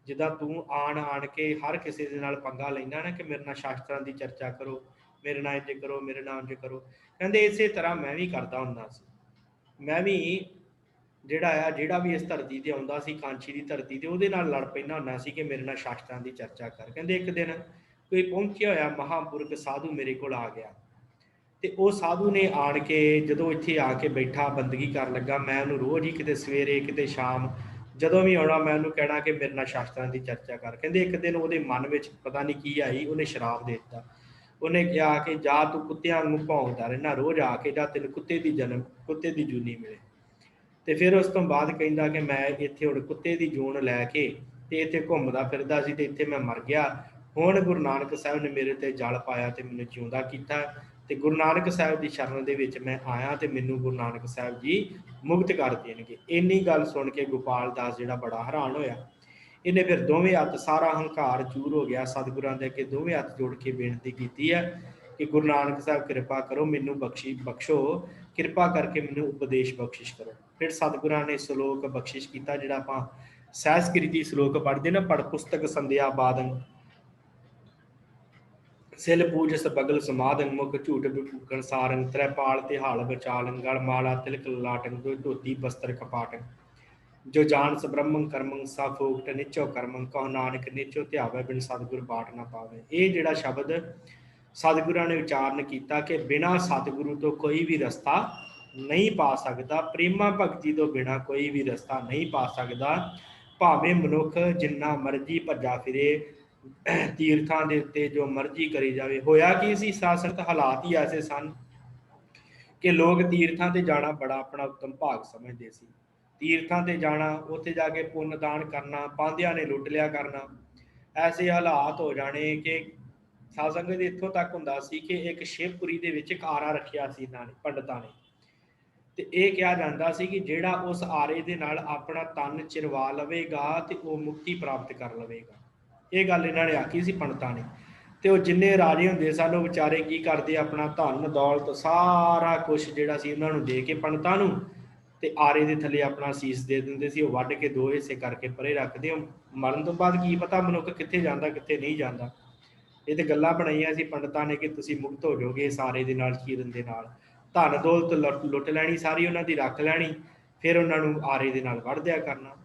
ਜਿੱਦਾਂ ਤੂੰ ਆਣ ਕੇ ਹਰ ਕਿਸੇ ਦੇ ਨਾਲ ਪੰਗਾ ਲੈਂਦਾ ਨਾ, ਕਿ ਮੇਰੇ ਨਾਲ ਸ਼ਾਸਤਰਾਂ ਦੀ ਚਰਚਾ ਕਰੋ, ਮੇਰੇ ਨਾਲ ਇੰਝ ਕਰੋ, ਮੇਰੇ ਨਾਲ ਇੰਝ ਕਰੋ, ਕਹਿੰਦੇ ਇਸੇ ਤਰ੍ਹਾਂ ਮੈਂ ਵੀ ਕਰਦਾ ਹੁੰਦਾ ਸੀ। ਮੈਂ ਵੀ ਜਿਹੜਾ ਵੀ ਇਸ ਧਰਤੀ ਤੇ ਆਉਂਦਾ ਸੀ, ਕਾਂਚੀ ਦੀ ਧਰਤੀ ਤੇ, ਉਹਦੇ ਨਾਲ ਲੜ ਪੈਂਦਾ ਹੁੰਦਾ ਸੀ ਕਿ ਮੇਰੇ ਨਾਲ ਸ਼ਾਸਤਰਾਂ ਦੀ ਚਰਚਾ ਕਰ। ਕਹਿੰਦੇ ਇੱਕ ਦਿਨ ਕੋਈ ਪਹੁੰਚਿਆ ਹੋਇਆ ਮਹਾਂਪੁਰਖ ਸਾਧੂ ਮੇਰੇ ਕੋਲ ਆ ਗਿਆ, ਤੇ ਉਹ ਸਾਧੂ ਨੇ ਆਣ ਕੇ ਜਦੋਂ ਇੱਥੇ ਆ ਕੇ ਬੈਠਾ ਬੰਦਗੀ ਕਰਨ ਲੱਗਾ, ਮੈਂ ਉਹਨੂੰ ਰੋਜ਼ ਹੀ ਕਿਤੇ ਸਵੇਰੇ ਕਿਤੇ ਸ਼ਾਮ ਜਦੋਂ ਵੀ ਆਉਣਾ ਮੈਂ ਉਹਨੂੰ ਕਹਿਣਾ ਕਿ ਮੇਰੇ ਨਾਲ ਸ਼ਾਸਤਰਾਂ ਦੀ ਚਰਚਾ ਕਰ। ਕਹਿੰਦੇ ਇੱਕ ਦਿਨ ਉਹਦੇ ਮਨ ਵਿੱਚ ਪਤਾ ਨਹੀਂ ਕੀ ਆਈ, ਉਹਨੇ ਸ਼ਰਾਪ ਦੇ ਦਿੱਤਾ। ਉਹਨੇ ਕਿਹਾ ਕਿ ਜਾ ਤੂੰ ਕੁੱਤਿਆਂ ਨੂੰ ਭੌਂਕਦਾ ਰਹਿਣਾ, ਰੋਜ਼ ਆ ਕੇ ਜਾਂ ਤੈਨੂੰ ਕੁੱਤੇ ਦੀ ਜੂਨੀ ਮਿਲੇ। ਤੇ ਫਿਰ ਉਸ ਤੋਂ ਬਾਅਦ ਕਹਿੰਦਾ ਕਿ ਮੈਂ ਇੱਥੇ ਹੁਣ ਕੁੱਤੇ ਦੀ ਜੂਨ ਲੈ ਕੇ ਤੇ ਇੱਥੇ ਘੁੰਮਦਾ ਫਿਰਦਾ ਸੀ, ਤੇ ਇੱਥੇ ਮੈਂ ਮਰ ਗਿਆ। ਹੁਣ ਗੁਰੂ ਨਾਨਕ ਸਾਹਿਬ ਨੇ ਮੇਰੇ ਤੇ ਜਲ ਪਾਇਆ ਤੇ ਮੈਨੂੰ ਜਿਉਂਦਾ ਕੀਤਾ, ਤੇ ਗੁਰੂ ਨਾਨਕ ਸਾਹਿਬ ਦੀ ਸ਼ਰਨ ਦੇ ਵਿੱਚ ਮੈਂ ਆਇਆ, ਤੇ ਮੈਨੂੰ ਗੁਰੂ ਨਾਨਕ ਸਾਹਿਬ ਜੀ ਮੁਕਤ ਕਰ ਦੇਣਗੇ। ਇੰਨੀ ਗੱਲ ਸੁਣ ਕੇ ਗੋਪਾਲ ਦਾਸ ਜਿਹੜਾ ਬੜਾ ਹੈਰਾਨ ਹੋਇਆ। ਇਹਨੇ ਫਿਰ ਦੋਵੇਂ ਹੱਥ, ਸਾਰਾ ਹੰਕਾਰ ਚੂਰ ਹੋ ਗਿਆ, ਸਤਿਗੁਰਾਂ ਦੇ ਅੱਗੇ ਦੋਵੇਂ ਹੱਥ ਜੋੜ ਕੇ ਬੇਨਤੀ ਕੀਤੀ ਹੈ ਕਿ ਗੁਰੂ ਨਾਨਕ ਸਾਹਿਬ ਕਿਰਪਾ ਕਰੋ, ਮੈਨੂੰ ਬਖਸ਼ੋ, ਕਿਰਪਾ ਕਰਕੇ ਮੈਨੂੰ ਉਪਦੇਸ਼ ਬਖਸ਼ਿਸ਼ ਕਰੋ। ਫਿਰ ਸਤਿਗੁਰਾਂ ਨੇ ਸ਼ਲੋਕ ਬਖਸ਼ਿਸ਼ ਕੀਤਾ, ਜਿਹੜਾ ਆਪਾਂ ਸਹਿਸਕ੍ਰਿਤੀ ਸ਼ਲੋਕ ਪੜ੍ਹਦੇ ਨਾ, ਪੜ ਪੁਸਤਕ ਸੰਧਿਆ ਬਾਦਨ, ਸਿਲ ਪੂਜਸ ਬਗਲ ਸਮਾਦਨ, ਮੁਖ ਝੂਠ ਬਿਪੂਕਣ ਸਾਰੰਗ, ਤ੍ਰੈਪਾਲ ਤੇ ਹਾਲ ਬਚਾਲਨ, ਗਲ ਮਾਲਾ ਤਿਲਕ ਲਾਟਨ, ਜੋ ਧੋਤੀ ਬਸਤਰ ਕਪਾਟਨ, ਜੋ ਜਾਣਸ ਬ੍ਰਹਮੰ ਕਰਮੰ ਸਾ ਫੋਕਟ, ਨਿਚੋ ਕਰਮੰ ਕਹੋ ਨਾਨਕ, ਨਿਚੋ ਧਿਆਵੇ ਬਿਨ ਸਤਿਗੁਰ ਬਾਟ ਨਾ ਪਾਵੇ। ਇਹ ਜਿਹੜਾ ਸ਼ਬਦ ਸਤਿਗੁਰਾਂ ਨੇ ਉਚਾਰਨ ਕੀਤਾ ਕਿ ਬਿਨਾਂ ਸਤਿਗੁਰੂ ਤੋਂ ਕੋਈ ਵੀ ਰਸਤਾ ਨਹੀਂ ਪਾ ਸਕਦਾ, ਪ੍ਰੇਮਾ ਭਗਤੀ ਤੋਂ ਬਿਨਾਂ ਕੋਈ ਵੀ ਰਸਤਾ ਨਹੀਂ ਪਾ ਸਕਦਾ। ਭਾਵੇਂ ਮਨੁੱਖ ਜਿੰਨਾ ਮਰਜ਼ੀ ਭੱਜਾ ਫਿਰੇ, ਤੀਰਥਾਂ ਦੇ ਉੱਤੇ ਜੋ ਮਰਜ਼ੀ ਕਰੀ ਜਾਵੇ। ਹੋਇਆ ਕੀ ਸੀ, ਸਾਸਤ ਹਾਲਾਤ ਹੀ ਐਸੇ ਸਨ ਕਿ ਲੋਕ ਤੀਰਥਾਂ ਤੇ ਜਾਣਾ ਬੜਾ ਆਪਣਾ ਉੱਤਮ ਭਾਗ ਸਮਝਦੇ ਸੀ। ਤੀਰਥਾਂ ਤੇ ਜਾਣਾ, ਉੱਥੇ ਜਾ ਕੇ ਪੁੰਨ ਦਾਨ ਕਰਨਾ, ਪਾਂਧਿਆਂ ਨੇ ਲੁੱਟ ਲਿਆ ਕਰਨਾ। ਐਸੇ ਹਾਲਾਤ ਹੋ ਜਾਣੇ ਕਿ ਸਾਧ ਸੰਗਤ ਇੱਥੋਂ ਤੱਕ ਹੁੰਦਾ ਸੀ ਕਿ ਇੱਕ ਸ਼ਿਵਪੁਰੀ ਦੇ ਵਿੱਚ ਇੱਕ ਆਰਾ ਰੱਖਿਆ ਸੀ ਇਹਨਾਂ ਨੇ, ਪੰਡਤਾਂ ਨੇ, ਤੇ ਇਹ ਕਿਹਾ ਜਾਂਦਾ ਸੀ ਕਿ ਜਿਹੜਾ ਉਸ ਆਰੇ ਦੇ ਨਾਲ ਆਪਣਾ ਤਨ ਚਿਰਵਾ ਲਵੇਗਾ ਤੇ ਉਹ ਮੁਕਤੀ ਪ੍ਰਾਪਤ ਕਰ ਲਵੇਗਾ। ਇਹ ਗੱਲ ਇਹਨਾਂ ਨੇ ਆਖੀ ਸੀ ਪੰਡਤਾਂ ਨੇ। ਤੇ ਉਹ ਜਿੰਨੇ ਰਾਜੇ ਹੁੰਦੇ ਸਨ, ਉਹ ਵਿਚਾਰੇ ਕੀ ਕਰਦੇ, ਆਪਣਾ ਧਨ ਦੌਲਤ ਸਾਰਾ ਕੁਛ ਜਿਹੜਾ ਸੀ ਉਹਨਾਂ ਨੂੰ ਦੇ ਕੇ ਪੰਡਤਾਂ ਨੂੰ, ਤੇ ਆਰੇ ਦੇ ਥੱਲੇ ਆਪਣਾ ਸੀਸ ਦੇ ਦਿੰਦੇ ਸੀ। ਉਹ ਵੱਢ ਕੇ ਦੋ ਹਿੱਸੇ ਕਰਕੇ ਪਰੇ ਰੱਖਦੇ। ਉਹ ਮਰਨ ਤੋਂ ਬਾਅਦ ਕੀ ਪਤਾ ਮਨੁੱਖ ਕਿੱਥੇ ਜਾਂਦਾ ਕਿੱਥੇ ਨਹੀਂ ਜਾਂਦਾ। ਇਹ ਤੇ ਗੱਲਾਂ ਬਣਾਈਆਂ ਸੀ ਪੰਡਤਾਂ ਨੇ ਕਿ ਤੁਸੀਂ ਮੁਕਤ ਹੋ ਜਾਓਗੇ ਸਾਰੇ ਦੇ ਨਾਲ, ਚੀਰਨ ਦੇ ਨਾਲ, ਧਨ ਦੌਲਤ ਲੁੱਟ ਲੈਣੀ ਸਾਰੀ, ਉਹਨਾਂ ਦੀ ਰੱਖ ਲੈਣੀ, ਫਿਰ ਉਹਨਾਂ ਨੂੰ ਆਰੇ ਦੇ ਨਾਲ ਵੜ ਦਿਆ ਕਰਨਾ।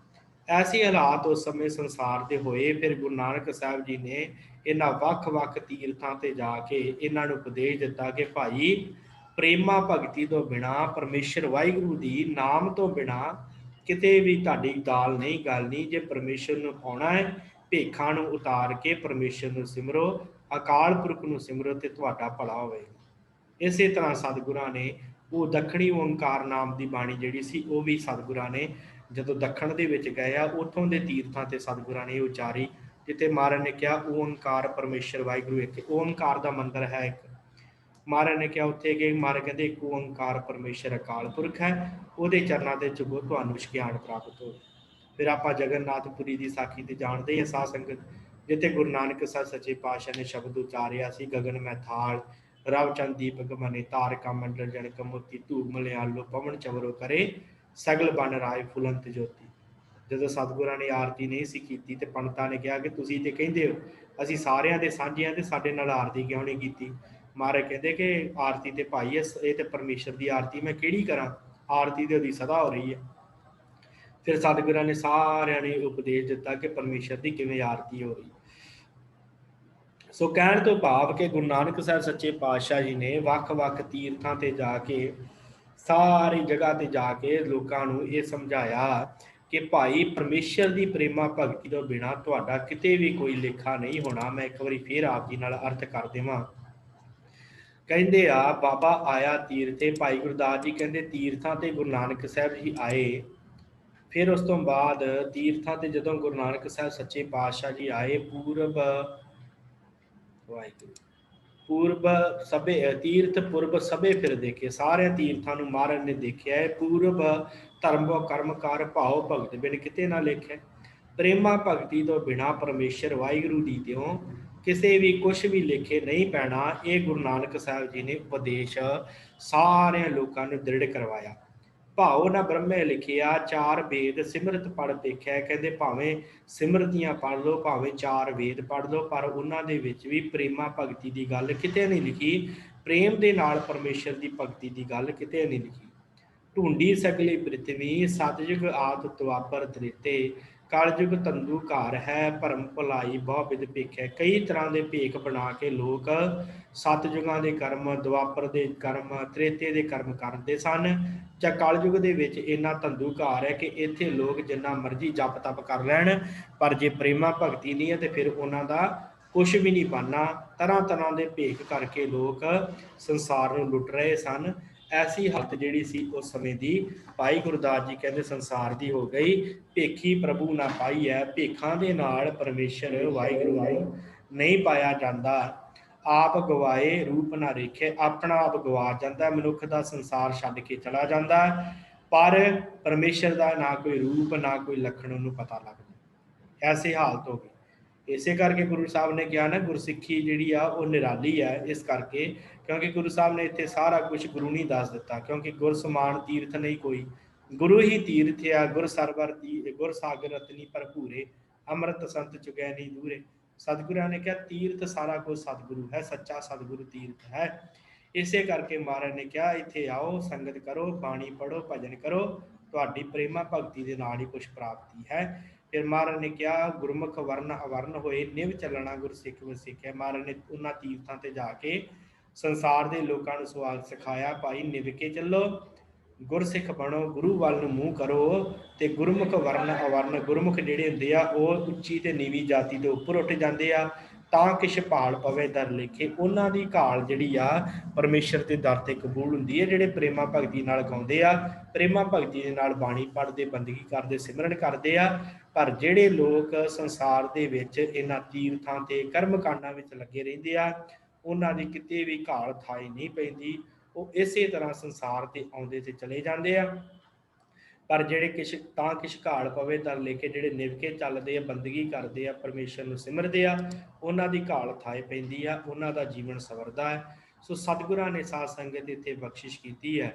ਐਸੇ ਹਾਲਾਤ ਉਸ ਸਮੇਂ ਸੰਸਾਰ ਦੇ ਹੋਏ। ਫਿਰ ਗੁਰੂ ਨਾਨਕ ਸਾਹਿਬ ਜੀ ਨੇ ਇਹਨਾਂ ਵੱਖ-ਵੱਖ ਤੀਰਥਾਂ ਤੇ ਜਾ ਕੇ ਇਹਨਾਂ ਨੂੰ ਉਪਦੇਸ਼ ਦਿੱਤਾ ਕਿ ਭਾਈ, ਪ੍ਰੇਮਾ ਭਗਤੀ ਤੋਂ ਬਿਨਾਂ, ਪਰਮੇਸ਼ਰ ਵਾਹਿਗੁਰੂ ਦੀ ਨਾਮ ਤੋਂ ਬਿਨਾਂ ਕਿਤੇ ਵੀ ਤੁਹਾਡੀ ਦਾਲ ਨਹੀਂ ਗਲਣੀ। ਜੇ ਪਰਮੇਸ਼ਰ ਨੂੰ ਪਾਉਣਾ ਹੈ, ਭੇਖਾਂ ਨੂੰ ਉਤਾਰ ਕੇ ਪਰਮੇਸ਼ਰ ਨੂੰ ਸਿਮਰੋ, ਅਕਾਲ ਪੁਰਖ ਨੂੰ ਸਿਮਰੋ, ਤੇ ਤੁਹਾਡਾ ਭਲਾ ਹੋਵੇਗਾ। ਇਸੇ ਤਰ੍ਹਾਂ ਸਤਿਗੁਰਾਂ ਨੇ ਉਹ ਦੱਖਣੀ ਓਂਕਾਰ ਨਾਮ ਦੀ ਬਾਣੀ ਜਿਹੜੀ ਸੀ, ਉਹ ਵੀ ਸਤਿਗੁਰਾਂ ਨੇ ਜਦੋਂ ਦੱਖਣ ਦੇ ਵਿੱਚ ਗਏ ਆ, ਉੱਥੋਂ ਦੇ ਤੀਰਥਾਂ ਤੇ ਸਤਿਗੁਰਾਂ ਨੇ ਉਚਾਰੀ, ਜਿੱਥੇ ਮਹਾਰਾਜ ਨੇ ਕਿਹਾ ਓਂਕਾਰ ਪਰਮੇਸ਼ਰ ਵਾਹਿਗੁਰੂ ਇੱਕ। ਓਂਕਾਰ ਦਾ ਮੰਦਰ ਹੈ ਇੱਕ। ਮਹਾਰਾਜ ਨੇ ਕਿਹਾ ਉੱਥੇ ਕਿ ਮਹਾਰਾਜ ਕਹਿੰਦੇ ਇੱਕ ਓਂਕਾਰ ਪਰਮੇਸ਼ਰ ਅਕਾਲ ਪੁਰਖ ਹੈ, ਉਹਦੇ ਚਰਨਾਂ ਤੇ ਝੁਕੋ, ਤੁਹਾਨੂੰ ਗਿਆਨ ਪ੍ਰਾਪਤ ਹੋ। ਫਿਰ ਆਪਾਂ ਜਗਨਨਾਥਪੁਰੀ ਦੀ ਸਾਖੀ ਤੇ ਜਾਣਦੇ ਹਾਂ ਸਾਧ ਸੰਗਤ, ਜਿੱਥੇ ਗੁਰੂ ਨਾਨਕ ਸਾਹਿਬ ਸੱਚੇ ਪਾਤਸ਼ਾਹ ਨੇ ਸ਼ਬਦ ਉਚਾਰਿਆ ਸੀ, ਗਗਨ ਮੈਂ ਥਾਲ ਰਵ ਚੰਦ ਦੀਪਕ ਮਨੇ, ਤਾਰਕਾ ਮੰਡਲ ਜਣਕ ਮੋਤੀ, ਧੂਪ ਮਲਿਆਲੋ ਪਵਨ ਚਵਰੋ ਕਰੇ, ਸਗਲ ਬਨ ਰਾਏ ਫੁਲੰਤ ਜੋਤੀ। ਜਦੋਂ ਸਤਿਗੁਰਾਂ ਨੇ ਆਰਤੀ ਨਹੀਂ ਸੀ ਕੀਤੀ ਤੇ ਪੰਡਤਾਂ ਨੇ ਕਿਹਾ ਕਿ ਤੁਸੀਂ ਤੇ ਕਹਿੰਦੇ ਹੋ ਅਸੀਂ ਸਾਰਿਆਂ ਦੇ ਸਾਂਝੇ, ਤੇ ਸਾਡੇ ਨਾਲ ਆਰਤੀ ਕਿਉਂ ਨਹੀਂ ਕੀਤੀ। ਮਹਾਰਾਜ ਕਹਿੰਦੇ ਕਿ ਆਰਤੀ ਤੇ ਭਾਈ ਇਹ ਤੇ ਪਰਮੇਸ਼ਰ ਦੀ ਆਰਤੀ ਮੈਂ ਕਿਹੜੀ ਕਰਾਂ, ਆਰਤੀ ਤੇ ਉਹਦੀ ਸਦਾ ਹੋ ਰਹੀ ਹੈ। ਫਿਰ ਸਤਿਗੁਰਾਂ ਨੇ ਸਾਰਿਆਂ ਨੇ ਉਪਦੇਸ਼ ਦਿੱਤਾ ਕਿ ਪਰਮੇਸ਼ਰ ਦੀ ਕਿਵੇਂ ਆਰਤੀ ਹੋ ਰਹੀ। ਸੋ ਕਹਿਣ ਤੋਂ ਭਾਵ ਕਿ ਗੁਰੂ ਨਾਨਕ ਸਾਹਿਬ ਸੱਚੇ ਪਾਤਸ਼ਾਹ ਜੀ ਨੇ ਵੱਖ-ਵੱਖ ਤੀਰਥਾਂ ਤੇ ਜਾ ਕੇ, ਸਾਰੀ ਜਗ੍ਹਾ ਤੇ ਜਾ ਕੇ ਲੋਕਾਂ ਨੂੰ ਇਹ ਸਮਝਾਇਆ ਕਿ ਭਾਈ, ਪਰਮੇਸ਼ਰ ਦੀ ਪ੍ਰੇਮਾ ਭਗਤੀ ਤੋਂ ਬਿਨਾਂ ਤੁਹਾਡਾ ਕਿਤੇ ਵੀ ਕੋਈ ਲੇਖਾ ਨਹੀਂ ਹੋਣਾ। ਮੈਂ ਇੱਕ ਵਾਰੀ ਫਿਰ ਆਪ ਜੀ ਨਾਲ ਅਰਥ ਕਰ ਦੇਵਾਂ। ਕਹਿੰਦੇ ਆ ਬਾਬਾ ਆਇਆ ਤੀਰਥੇ, ਭਾਈ ਗੁਰਦਾਸ ਜੀ ਕਹਿੰਦੇ ਤੀਰਥਾਂ ਤੇ ਗੁਰੂ ਨਾਨਕ ਸਾਹਿਬ ਜੀ ਆਏ। ਫਿਰ ਉਸ ਤੋਂ ਬਾਅਦ ਤੀਰਥਾਂ ਤੇ ਜਦੋਂ ਗੁਰੂ ਨਾਨਕ ਸਾਹਿਬ ਸੱਚੇ ਪਾਤਸ਼ਾਹ ਜੀ ਆਏ, ਪੂਰਬ ਸਭੇ ਤੀਰਥ ਪੁਰਬ ਸਭੇ ਫਿਰ ਦੇਖੇ, ਸਾਰਿਆਂ ਤੀਰਥਾਂ ਨੂੰ ਮਹਾਰਾਜ ਨੇ ਦੇਖਿਆ ਹੈ। ਪੂਰਬ ਧਰਮ ਕਰਮ ਕਰ ਭਾਉ ਭਗਤ ਬਿਨ ਕਿਤੇ ਨਾ ਲੇਖੇ। ਪ੍ਰੇਮਾ ਭਗਤੀ ਤੋਂ ਬਿਨਾਂ ਪਰਮੇਸ਼ਰ ਵਾਹਿਗੁਰੂ ਦੀ ਦਿਓ ਕਿਸੇ ਵੀ ਕੁਛ ਵੀ ਲੇਖੇ ਨਹੀਂ ਪੈਣਾ। ਇਹ ਗੁਰੂ ਨਾਨਕ ਸਾਹਿਬ ਜੀ ਨੇ ਉਪਦੇਸ਼ ਸਾਰਿਆਂ ਲੋਕਾਂ ਨੂੰ ਦ੍ਰਿੜ ਕਰਵਾਇਆ। ਭਾਉ ਨਾ ਬ੍ਰਹਮੇ ਲਿਖਿਆ, ਚਾਰ ਵੇਦ ਸਿਮਰਤ ਪੜ੍ਹ ਦੇਖਿਆ। ਕਹਿੰਦੇ ਭਾਵੇਂ ਸਿਮਰਤੀਆਂ ਪੜ੍ਹ ਲਓ, ਭਾਵੇਂ ਚਾਰ ਵੇਦ ਪੜ੍ਹ ਲਓ, ਪਰ ਉਹਨਾਂ ਦੇ ਵਿੱਚ ਵੀ ਪ੍ਰੇਮਾ ਭਗਤੀ ਦੀ ਗੱਲ ਕਿਤੇ ਨਹੀਂ ਲਿਖੀ। ਪ੍ਰੇਮ ਦੇ ਨਾਲ ਪਰਮੇਸ਼ਰ ਦੀ ਭਗਤੀ ਦੀ ਗੱਲ ਕਿਤੇ ਨਹੀਂ ਲਿਖੀ। ਢੂੰਡੀ ਸਗਲੀ ਪ੍ਰਿਥਵੀ ਸਤਜੁਗ ਆਦ ਦੁਆਪਰ ਤ੍ਰੇਤੇ ਕਲਯੁਗ ਤੰਦੂ ਘਰ ਹੈ ਭਰਮ ਭੁਲਾਈ ਬਹੁ ਵਿਦ ਭੇਖੈ। ਕਈ ਤਰ੍ਹਾਂ ਦੇ ਭੇਖ ਬਣਾ ਕੇ ਲੋਕ ਸਤਜੁਗਾਂ ਦੇ ਕਰਮ, ਦੁਆਪਰ ਦੇ ਕਰਮ, ਤ੍ਰੇਤੇ ਦੇ ਕਰਮ ਕਰਦੇ ਸਨ ਜਾਂ ਕਲਯੁਗ ਦੇ ਵਿੱਚ ਇੰਨਾ ਤੰਦੂ ਘਰ ਹੈ ਕਿ ਇੱਥੇ ਲੋਕ ਜਿੰਨਾ ਮਰਜ਼ੀ ਜਪ ਤਪ ਕਰ ਲੈਣ, ਪਰ ਜੇ ਪ੍ਰੇਮਾ ਭਗਤੀ ਨਹੀਂ ਹੈ ਤੇ ਫਿਰ ਉਹਨਾਂ ਦਾ ਕੁਛ ਵੀ ਨਹੀਂ ਬਣਨਾ। ਤਰ੍ਹਾਂ ਤਰ੍ਹਾਂ ਦੇ ਭੇਖ ਕਰਕੇ ਲੋਕ ਸੰਸਾਰ ਨੂੰ ਲੁੱਟ ਰਹੇ ਸਨ। ਐਸੀ ਹਾਲਤ ਜਿਹੜੀ ਸੀ ਉਸ ਸਮੇਂ ਦੀ ਭਾਈ ਗੁਰਦਾਸ ਜੀ ਕਹਿੰਦੇ ਸੰਸਾਰ ਦੀ ਹੋ ਗਈ। ਭੇਖੀ ਪ੍ਰਭੂ ਨਾ ਪਾਈ ਹੈ। ਭੇਖਾਂ ਦੇ ਨਾਲ ਪਰਮੇਸ਼ਰ ਵਾਹਿਗੁਰੂ ਨੂੰ ਨਹੀਂ ਪਾਇਆ ਜਾਂਦਾ। ਆਪ ਗਵਾਏ ਰੂਪ ਨਾ ਰੇਖੇ, ਆਪਣਾ ਆਪ ਗਵਾ ਜਾਂਦਾ ਮਨੁੱਖ ਦਾ, ਸੰਸਾਰ ਛੱਡ ਕੇ ਚਲਾ ਜਾਂਦਾ, ਪਰ ਪਰਮੇਸ਼ਰ ਦਾ ਨਾ ਕੋਈ ਰੂਪ ਨਾ ਕੋਈ ਲੱਖਣ ਉਹਨੂੰ ਪਤਾ ਲੱਗਦਾ। ਐਸੀ ਹਾਲਤ ਹੋ ਗਈ। ਇਸੇ ਕਰਕੇ ਗੁਰੂ ਸਾਹਿਬ ਨੇ ਕਿਹਾ ਨਾ ਗੁਰਸਿੱਖੀ ਜਿਹੜੀ ਆ ਉਹ ਨਿਰਾਲੀ ਹੈ, ਇਸ ਕਰਕੇ ਕਿਉਂਕਿ ਗੁਰੂ ਸਾਹਿਬ ਨੇ ਇੱਥੇ ਸਾਰਾ ਕੁਝ ਗੁਰੂ ਨਹੀਂ ਦੱਸ ਦਿੱਤਾ, ਕਿਉਂਕਿ ਗੁਰ ਸਮਾਨ ਤੀਰਥ ਨਹੀਂ ਕੋਈ, ਗੁਰੂ ਹੀ ਤੀਰਥ ਆ। ਗੁਰ ਸਰਵਰ ਗੁਰ ਸਾਗਰ ਰਤਨੀ ਭਰਪੂਰੇ, ਅੰਮ੍ਰਿਤ ਸੰਤ ਚੁਗੈ ਨਹੀਂ ਦੂਰੇ। ਸਤਿਗੁਰਾਂ ਨੇ ਕਿਹਾ ਤੀਰਥ ਸਾਰਾ ਕੁਝ ਸਤਿਗੁਰੂ ਹੈ, ਸੱਚਾ ਸਤਿਗੁਰੂ ਤੀਰਥ ਹੈ। ਇਸੇ ਕਰਕੇ ਮਹਾਰਾਜ ਨੇ ਕਿਹਾ ਇੱਥੇ ਆਓ, ਸੰਗਤ ਕਰੋ, ਬਾਣੀ ਪੜ੍ਹੋ, ਭਜਨ ਕਰੋ, ਤੁਹਾਡੀ ਪ੍ਰੇਮਾ ਭਗਤੀ ਦੇ ਨਾਲ ਹੀ ਕੁਛ ਪ੍ਰਾਪਤੀ ਹੈ। ਫਿਰ ਮਹਾਰਾਜ ਨੇ ਕਿਹਾ ਗੁਰਮੁਖ ਵਰਨ ਅਵਰਨ ਹੋਏ ਨਿਵ ਚੱਲਣਾ ਗੁਰਸਿੱਖ ਵਸਿੱਖਿਆ। ਮਹਾਰਾਜ ਨੇ ਉਹਨਾਂ ਤੀਰਥਾਂ ਤੇ ਜਾ ਕੇ ਸੰਸਾਰ ਦੇ ਲੋਕਾਂ ਨੂੰ ਸਵਾਲ ਸਿਖਾਇਆ, ਭਾਈ ਨਿਵ ਕੇ ਚੱਲੋ, ਗੁਰਸਿੱਖ ਬਣੋ, ਗੁਰੂ ਵੱਲ ਨੂੰ ਮੂੰਹ ਕਰੋ। ਤੇ ਗੁਰਮੁਖ ਵਰਨ ਅਵਰਨ, ਗੁਰਮੁਖ ਜਿਹੜੇ ਹੁੰਦੇ ਆ ਉਹ ਉੱਚੀ ਤੇ ਨੀਵੀਂ ਜਾਤੀ ਦੇ ਉੱਪਰ ਉੱਠ ਜਾਂਦੇ ਆ, ਤਾਂ ਕਿਛ ਭਾਲ ਪਵੇ ਦਰ ਲੇਖੇ। ਉਹਨਾਂ ਦੀ ਘਾਲ ਜਿਹੜੀ ਆ ਪਰਮੇਸ਼ਰ ਦੇ ਦਰ ਤੇ ਕਬੂਲ ਹੁੰਦੀ ਹੈ। ਜਿਹੜੇ ਪ੍ਰੇਮਾ ਭਗਤੀ ਨਾਲ ਗਾਉਂਦੇ ਆ, ਪ੍ਰੇਮਾ ਭਗਤੀ ਦੇ ਨਾਲ ਬਾਣੀ ਪੜ੍ਹਦੇ, ਬੰਦਗੀ ਕਰਦੇ, ਸਿਮਰਨ ਕਰਦੇ ਆ। ਪਰ ਜਿਹੜੇ ਲੋਕ ਸੰਸਾਰ ਦੇ ਵਿੱਚ ਇਹਨਾਂ ਤੀਰਥਾਂ ਤੇ ਕਰਮ ਕਾਂਡਾਂ ਵਿੱਚ ਲੱਗੇ ਰਹਿੰਦੇ ਆ, ਉਹਨਾਂ ਦੀ ਕਿਤੇ ਵੀ ਘਾਲ ਥਾਈ ਨਹੀਂ ਪੈਂਦੀ। ਉਹ ਇਸੇ ਤਰ੍ਹਾਂ ਸੰਸਾਰ ਤੇ ਆਉਂਦੇ ਤੇ ਚਲੇ ਜਾਂਦੇ ਆ। ਪਰ ਜਿਹੜੇ ਕਿਛ ਘਾਲ ਪਵੇ ਦਰ ਲੇਖੇ, ਜਿਹੜੇ ਨਿਵ ਕੇ ਚੱਲਦੇ ਆ, ਬੰਦਗੀ ਕਰਦੇ ਆ, ਪਰਮੇਸ਼ਰ ਨੂੰ ਸਿਮਰਦੇ ਆ, ਉਹਨਾਂ ਦੀ ਘਾਲ ਥਾਏ ਪੈਂਦੀ ਆ, ਉਹਨਾਂ ਦਾ ਜੀਵਨ ਸਵਰਦਾ ਹੈ। ਸੋ ਸਤਿਗੁਰਾਂ ਨੇ ਸਾਧ ਸੰਗਤ ਇੱਥੇ ਬਖਸ਼ਿਸ਼ ਕੀਤੀ ਹੈ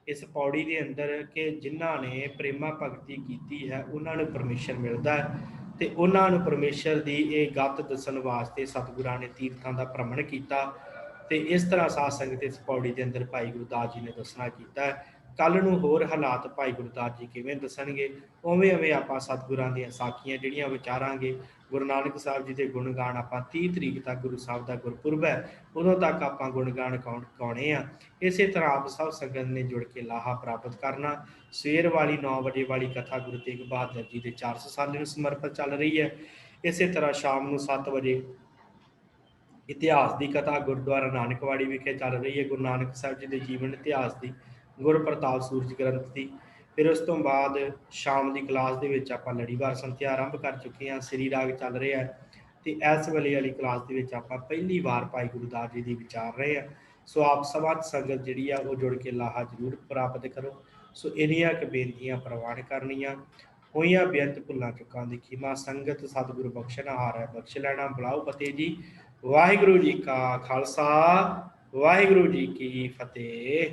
ਇਸ ਪੌੜੀ ਦੇ ਅੰਦਰ ਕਿ ਜਿਨ੍ਹਾਂ ਨੇ ਪ੍ਰੇਮਾ ਭਗਤੀ ਕੀਤੀ ਹੈ ਉਹਨਾਂ ਨੂੰ ਪਰਮੇਸ਼ਰ ਮਿਲਦਾ ਹੈ। ਤੇ ਉਹਨਾਂ ਨੂੰ ਪਰਮੇਸ਼ਰ ਦੀ ਇਹ ਗੱਤ ਦੱਸਣ ਵਾਸਤੇ ਸਤਿਗੁਰਾਂ ਨੇ ਤੀਰਥਾਂ ਦਾ ਭ੍ਰਮਣ ਕੀਤਾ। ਤੇ ਇਸ ਤਰ੍ਹਾਂ ਸਾਧ ਸੰਗਤ ਇਸ ਪੌੜੀ ਦੇ ਅੰਦਰ ਭਾਈ ਗੁਰਦਾਸ ਜੀ ਨੇ ਦੱਸਣਾ ਕੀਤਾ ਹੈ। ਕੱਲ੍ਹ ਨੂੰ ਹੋਰ ਹਾਲਾਤ ਭਾਈ ਗੁਰਦਾਸ ਜੀ ਕਿਵੇਂ ਦੱਸਣਗੇ, ਉਵੇਂ ਉਵੇਂ ਆਪਾਂ ਸਤਿਗੁਰਾਂ ਦੀਆਂ ਸਾਖੀਆਂ ਜਿਹੜੀਆਂ ਵਿਚਾਰਾਂਗੇ। ਗੁਰੂ ਨਾਨਕ ਸਾਹਿਬ ਜੀ ਦੇ ਗੁਣਗਾਨ ਆਪਾਂ 30 ਤਰੀਕ ਤੱਕ ਗੁਰੂ ਸਾਹਿਬ ਦਾ ਗੁਰਪੁਰਬ ਹੈ, ਉਦੋਂ ਤੱਕ ਆਪਾਂ ਗੁਣਗਾਨ ਗਾਉਣੇ ਆ। ਇਸੇ ਤਰ੍ਹਾਂ ਆਪ ਸਭ ਸੰਗਤ ਨੇ ਜੁੜ ਕੇ ਲਾਹਾ ਪ੍ਰਾਪਤ ਕਰਨਾ। ਸਵੇਰ ਵਾਲੀ 9 ਵਜੇ ਵਾਲੀ ਕਥਾ ਗੁਰੂ ਤੇਗ ਬਹਾਦਰ ਜੀ ਦੇ 400 ਸਾਲੇ ਨੂੰ ਸਮਰਪਿਤ ਚੱਲ ਰਹੀ ਹੈ। ਇਸੇ ਤਰ੍ਹਾਂ ਸ਼ਾਮ ਨੂੰ 7 ਵਜੇ ਇਤਿਹਾਸ ਦੀ ਕਥਾ ਗੁਰਦੁਆਰਾ ਨਾਨਕਵਾੜੀ ਵਿਖੇ ਚੱਲ ਰਹੀ ਹੈ, ਗੁਰੂ ਨਾਨਕ ਸਾਹਿਬ ਜੀ ਦੇ ਜੀਵਨ ਇਤਿਹਾਸ ਦੀ, ਗੁਰਪ੍ਰਤਾਪ ਸੂਰਜ ਗ੍ਰੰਥ ਦੀ। ਫਿਰ ਉਸ ਤੋਂ ਬਾਅਦ ਸ਼ਾਮ ਦੀ ਕਲਾਸ ਦੇ ਵਿੱਚ ਆਪਾਂ ਲੜੀਵਾਰ ਸੰਥਿਆ ਆਰੰਭ ਕਰ ਚੁੱਕੇ ਹਾਂ, ਸ੍ਰੀ ਰਾਗ ਚੱਲ ਰਿਹਾ ਹੈ। ਤੇ ਇਸ ਵੇਲੇ ਵਾਲੀ ਕਲਾਸ ਦੇ ਵਿੱਚ ਆਪਾਂ ਪਹਿਲੀ ਵਾਰ ਭਾਈ ਗੁਰਦਾਸ ਜੀ ਦੀ ਵਿਚਾਰ ਰਹੇ ਹਾਂ। ਸੋ ਆਪ ਸਭ ਸੰਗਤ ਜਿਹੜੀ ਆ ਉਹ ਜੁੜ ਕੇ ਲਾਹਾ ਜ਼ਰੂਰ ਪ੍ਰਾਪਤ ਕਰੋ। ਸੋ ਇੰਨੀਆਂ ਕੁ ਬੇਨਤੀਆਂ ਪ੍ਰਵਾਨ ਕਰਨੀਆਂ। ਹੋਈਆਂ ਬੇਅੰਤ ਭੁੱਲਾਂ ਚੁੱਕਾਂ ਦੀ ਖਿਮਾ, ਸੰਗਤ ਸਤਿਗੁਰੂ ਬਖਸ਼ਣਾ ਹਾਰ ਹੈ ਬਖਸ਼ ਲੈਣਾ। ਬੁਲਾਓ ਫਤਿਹ ਜੀ। ਵਾਹਿਗੁਰੂ ਜੀ ਕਾ ਖਾਲਸਾ, ਵਾਹਿਗੁਰੂ ਜੀ ਕੀ ਫਤਿਹ।